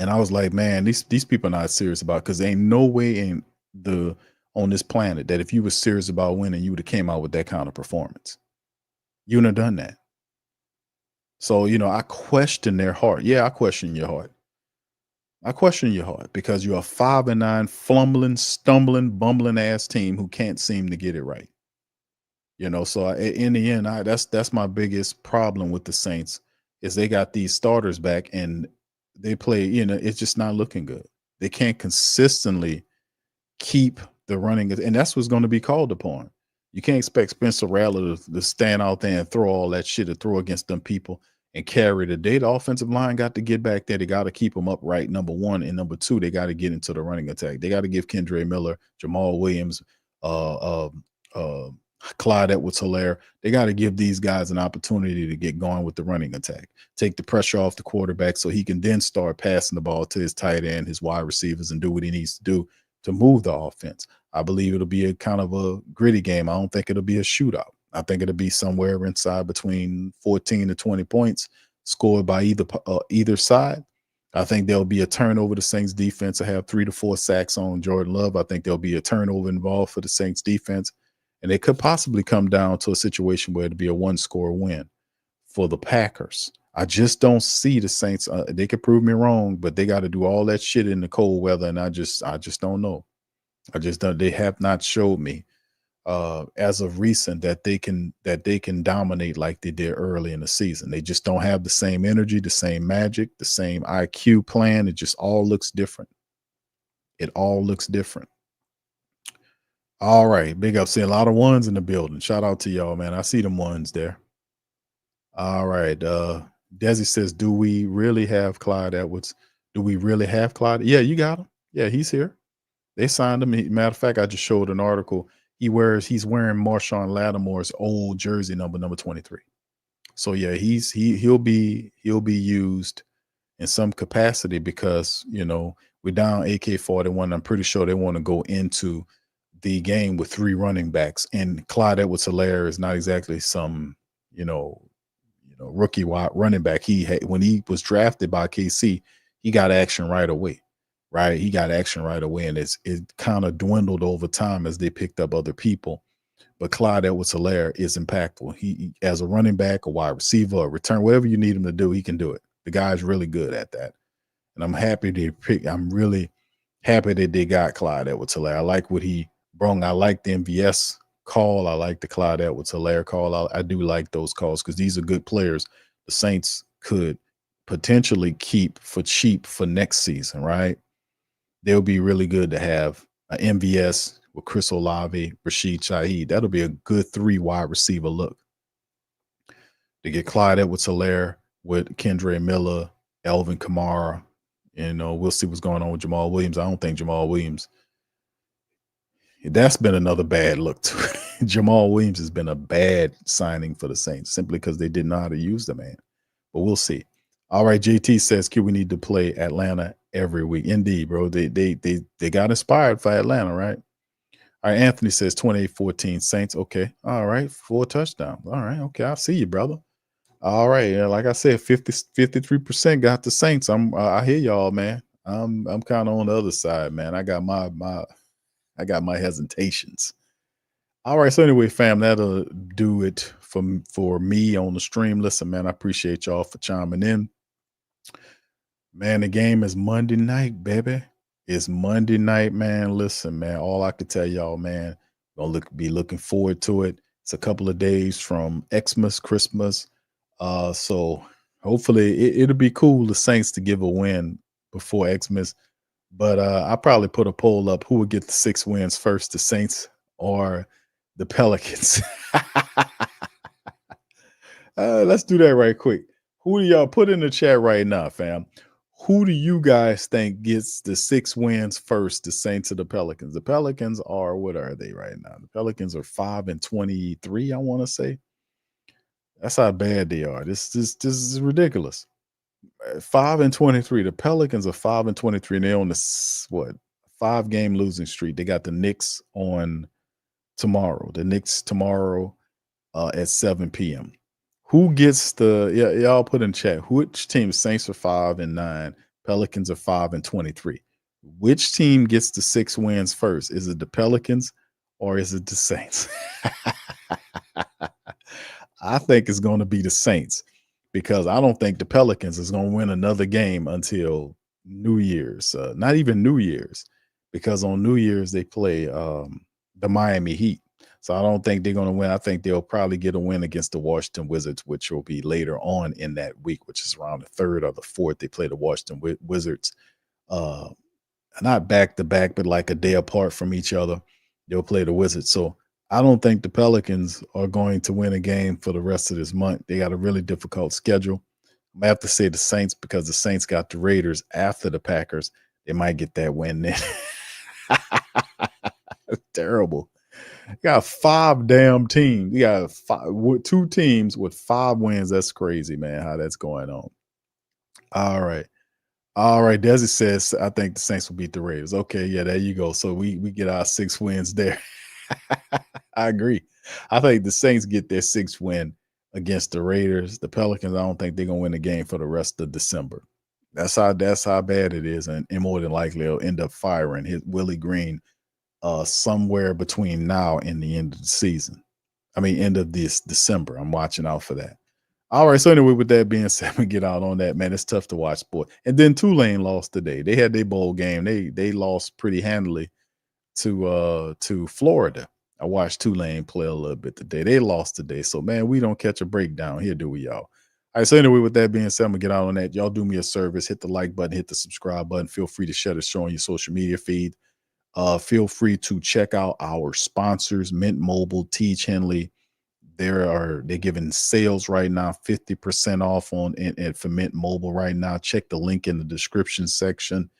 Speaker 1: And I was like, man, these people are not serious about it, because there ain't no way on this planet that if you were serious about winning, you would have came out with that kind of performance. You wouldn't have done that. So, I question their heart. Yeah, I question your heart. I question your heart because you're a 5-9 fumbling, stumbling, bumbling ass team who can't seem to get it right. So in the end, that's my biggest problem with the Saints is they got these starters back and they play, it's just not looking good. They can't consistently keep the running, and that's what's going to be called upon. You can't expect Spencer Rattler to stand out there and throw all that shit to throw against them people and carry the day. The offensive line got to get back there. They got to keep them upright, number one. And number two, they got to get into the running attack. They got to give Kendre Miller, Jamal Williams, Clyde Edwards-Helaire. They got to give these guys an opportunity to get going with the running attack. Take the pressure off the quarterback so he can then start passing the ball to his tight end, his wide receivers, and do what he needs to do to move the offense. I believe it'll be a kind of a gritty game. I don't think it'll be a shootout. I think it'll be somewhere inside between 14 to 20 points scored by either side. I think there'll be a turnover. The Saints defense will have 3 to 4 sacks on Jordan Love. I think there'll be a turnover involved for the Saints defense. And it could possibly come down to a situation where it'd be a 1-score win for the Packers. I just don't see the Saints. They could prove me wrong, but they got to do all that shit in the cold weather. And I just don't know. I just don't. They have not showed me as of recent that they can dominate like they did early in the season. They just don't have the same energy, the same magic, the same IQ plan. It just all looks different. It all looks different. All right. Big up. See a lot of ones in the building. Shout out to y'all, man. I see them ones there. All right. Desi says, do we really have Clyde Edwards? Do we really have Clyde? Yeah, you got him. Yeah, he's here. They signed him. Matter of fact, I just showed an article. He's wearing Marshawn Lattimore's old jersey number 23. So yeah, he'll be used in some capacity because we're down AK-41. I'm pretty sure they want to go into the game with 3 running backs, and Clyde Edwards-Helaire is not exactly some rookie wide running back. When he was drafted by KC, he got action right away. Right, he got action right away, and it kind of dwindled over time as they picked up other people. But Clyde Edwards-Helaire is impactful. He as a running back, a wide receiver, a return, whatever you need him to do, he can do it. The guy's really good at that, and I'm really happy that they got Clyde Edwards-Helaire. I like what he brought. I like the MVS call. I like the Clyde Edwards-Helaire call. I do like those calls because these are good players. The Saints could potentially keep for cheap for next season, right? They'll be really good to have an MVS with Chris Olave, Rashid Shaheed. That'll be a good 3 wide receiver look. To get Clyde Edwards-Helaire with Kendre Miller, Elvin Kamara, we'll see what's going on with Jamal Williams. I don't think Jamal Williams, that's been another bad look too. Jamal Williams has been a bad signing for the Saints simply because they didn't know how to use the man. But we'll see. All right, JT says, Q, we need to play Atlanta every week. Indeed, bro. They got inspired for Atlanta, right? All right, Anthony says 28-14 Saints. Okay. All right, 4 touchdowns. All right, okay. I see you, brother. All right. Like I said, 53% got the Saints. I hear y'all, man. I'm kind of on the other side, man. I got my hesitations. All right. So anyway, fam, that'll do it for me on the stream. Listen, man, I appreciate y'all for chiming in. Man, the game is Monday night, baby. It's Monday night, man. Listen, man, all I could tell y'all, man, gonna be looking forward to it. It's a couple of days from Xmas, Christmas. So hopefully it'll be cool, the Saints to give a win before Xmas. But I probably put a poll up, who would get the 6 wins first, the Saints or the Pelicans? Let's do that right quick. Who do y'all put in the chat right now, fam? Who do you guys think gets the 6 wins first, the Saints or the Pelicans? The Pelicans are, what are they right now? The Pelicans are 5-23, I want to say. That's how bad they are. This is ridiculous. 5-23. The Pelicans are 5-23, and they're on the 5-game losing streak. They got the Knicks on tomorrow. The Knicks tomorrow at 7 p.m. Who gets y'all put in chat, which team? Saints are 5-9, Pelicans are 5-23. Which team gets the 6 wins first? Is it the Pelicans or is it the Saints? I think it's going to be the Saints, because I don't think the Pelicans is going to win another game until New Year's. Not even New Year's, because on New Year's they play the Miami Heat. So I don't think they're going to win. I think they'll probably get a win against the Washington Wizards, which will be later on in that week, which is around the 3rd or the 4th. They play the Washington Wizards, not back to back, but like a day apart from each other. They'll play the Wizards. So I don't think the Pelicans are going to win a game for the rest of this month. They got a really difficult schedule. I'm going to have to say the Saints, because the Saints got the Raiders after the Packers. They might get that win then. Terrible. You got 5 damn teams. You got 2 teams with 5 wins. That's crazy, man, how that's going on. All right. Desi says, I think the Saints will beat the Raiders. Okay, yeah, there you go. So we get our 6 wins there. I agree. I think the Saints get their 6th win against the Raiders. The Pelicans, I don't think they're going to win the game for the rest of December. That's how bad it is. And more than likely, they'll end up firing Willie Green somewhere between now and the end of the season. I mean, end of this December. I'm watching out for that. All right. So anyway, with that being said, we get out on that, man. It's tough to watch sport. And then Tulane lost today. They had their bowl game. They lost pretty handily to Florida. I watched Tulane play a little bit today. They lost today. So, man, we don't catch a breakdown here, do we, y'all? All right. So anyway, with that being said, I'm gonna get out on that. Y'all do me a service. Hit the like button. Hit the subscribe button. Feel free to share the show on your social media feed. Feel free to check out our sponsors, Mint Mobile, Teach Henley. They're giving sales right now, 50% off for Mint Mobile right now. Check the link in the description section.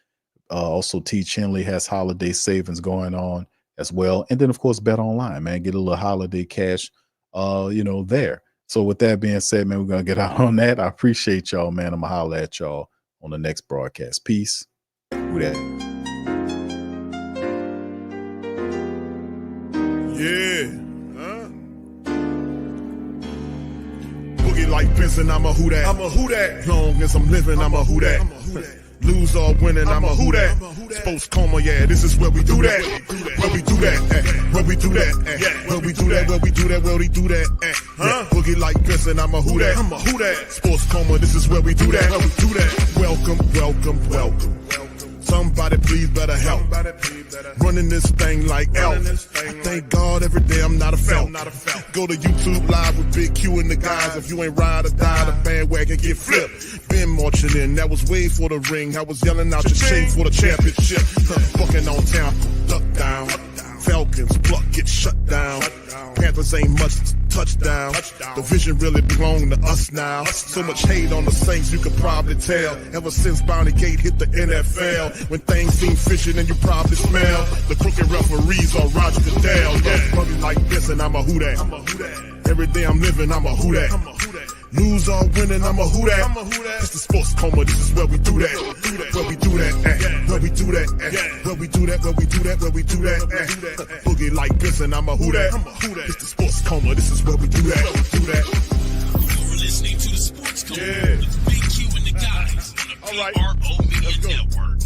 Speaker 1: Also, Teach Henley has holiday savings going on as well. And then, of course, Bet Online, man. Get a little holiday cash, there. So with that being said, man, we're going to get out on that. I appreciate y'all, man. I'm going to holler at y'all on the next broadcast. Peace. Who Dat?
Speaker 2: Yeah. Boogie like Benson, I'm a Who Dat. I'm a Who Dat. Long as I'm living, I'm a Who Dat. Lose or winning, I'm a Who Dat. Sports Coma, yeah, this is where we do that. Where we do that, where we do that, where we do that, where we do that, where we do that. Boogie like Benson, I'm a Who Dat. I'm a Who Dat. Sports Coma, this is where we do that. Where we do that. Welcome. Somebody please better help. Running this thing like elf. I thank God every day I'm not a felt. Go to YouTube Live with Big Q and the guys. If you ain't ride or die, the bandwagon get flipped. Been marching in, that was way for the ring. I was yelling out your chain for the championship. Fucking on town, duck down. Falcons, pluck, get shut down. Panthers ain't much touchdown. The vision really belong to us now. So much hate on the Saints, you could probably tell. Ever since Bounty Gate hit the NFL, when things seem fishy and you probably smell the crooked referees or Roger Goodell. Yeah, probably like this and I'm a Who Dat. Every day I'm living, I'm a Who Dat. Lose or winning, I'm a Who Dat. It's the Sports Coma, this is where we do that. Where we do that, where we do that, where we do that, where we do that, where we do that. Boogie like Benson, I'm a Who Dat. It's the Sports Coma, this is where we do that.
Speaker 3: You're listening to the Sports Coma with Big Q and the guys on the PRO Media Network.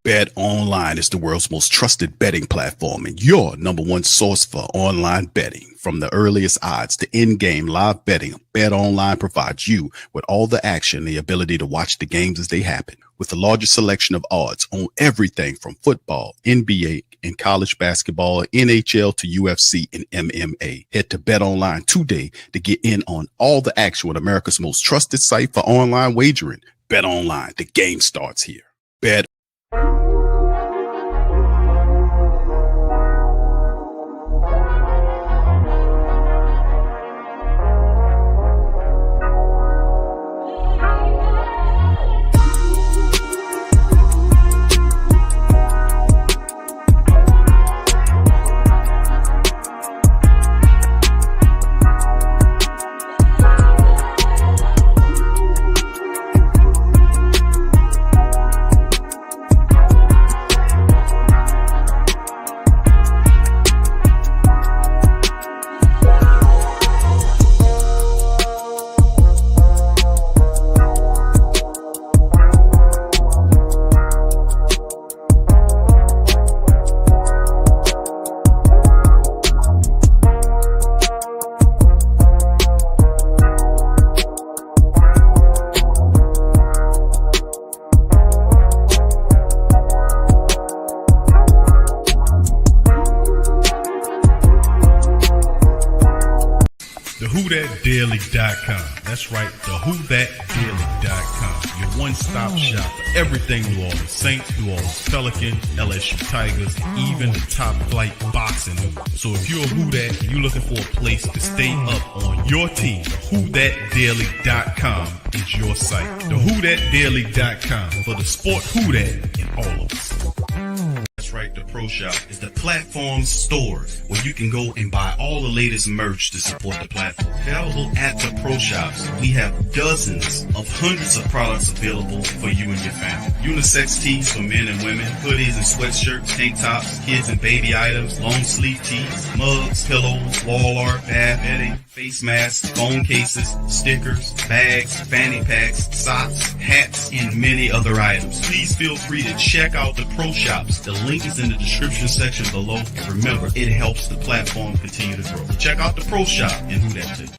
Speaker 11: Bet Online is the world's most trusted betting platform and your number one source for online betting. From the earliest odds to in-game live betting, Bet Online provides you with all the action and the ability to watch the games as they happen. With the largest selection of odds on everything from football, NBA, in college basketball, NHL to UFC and MMA. Head to Bet Online today to get in on all the action with America's most trusted site for online wagering. Bet Online, the game starts here. Bet.
Speaker 3: WhoThatDaily.com. That's right, the WhoThatDaily.com. Your one-stop shop for everything New Orleans Saints, New Orleans Pelicans, LSU Tigers, even the top flight boxing. So if you're a Who Dat and you're looking for a place to stay up on your team, WhoThatDaily.com is your site. The WhoThatDaily.com for the sport Who Dat in all of us. That's right, the Pro Shop is the platform store where you can go and buy all the latest merch to support the platform. Available at the Pro Shops, we have dozens of hundreds of products available for you and your family. Unisex tees for men and women, hoodies and sweatshirts, tank tops, kids and baby items, long sleeve tees, mugs, pillows, wall art, bath bedding, face masks, phone cases, stickers, bags, fanny packs, socks, hats, and many other items. Please feel free to check out the Pro Shops. The link is in the description section below. And remember, it helps the platform continue to grow. So check out the Pro Shop and Who Dat.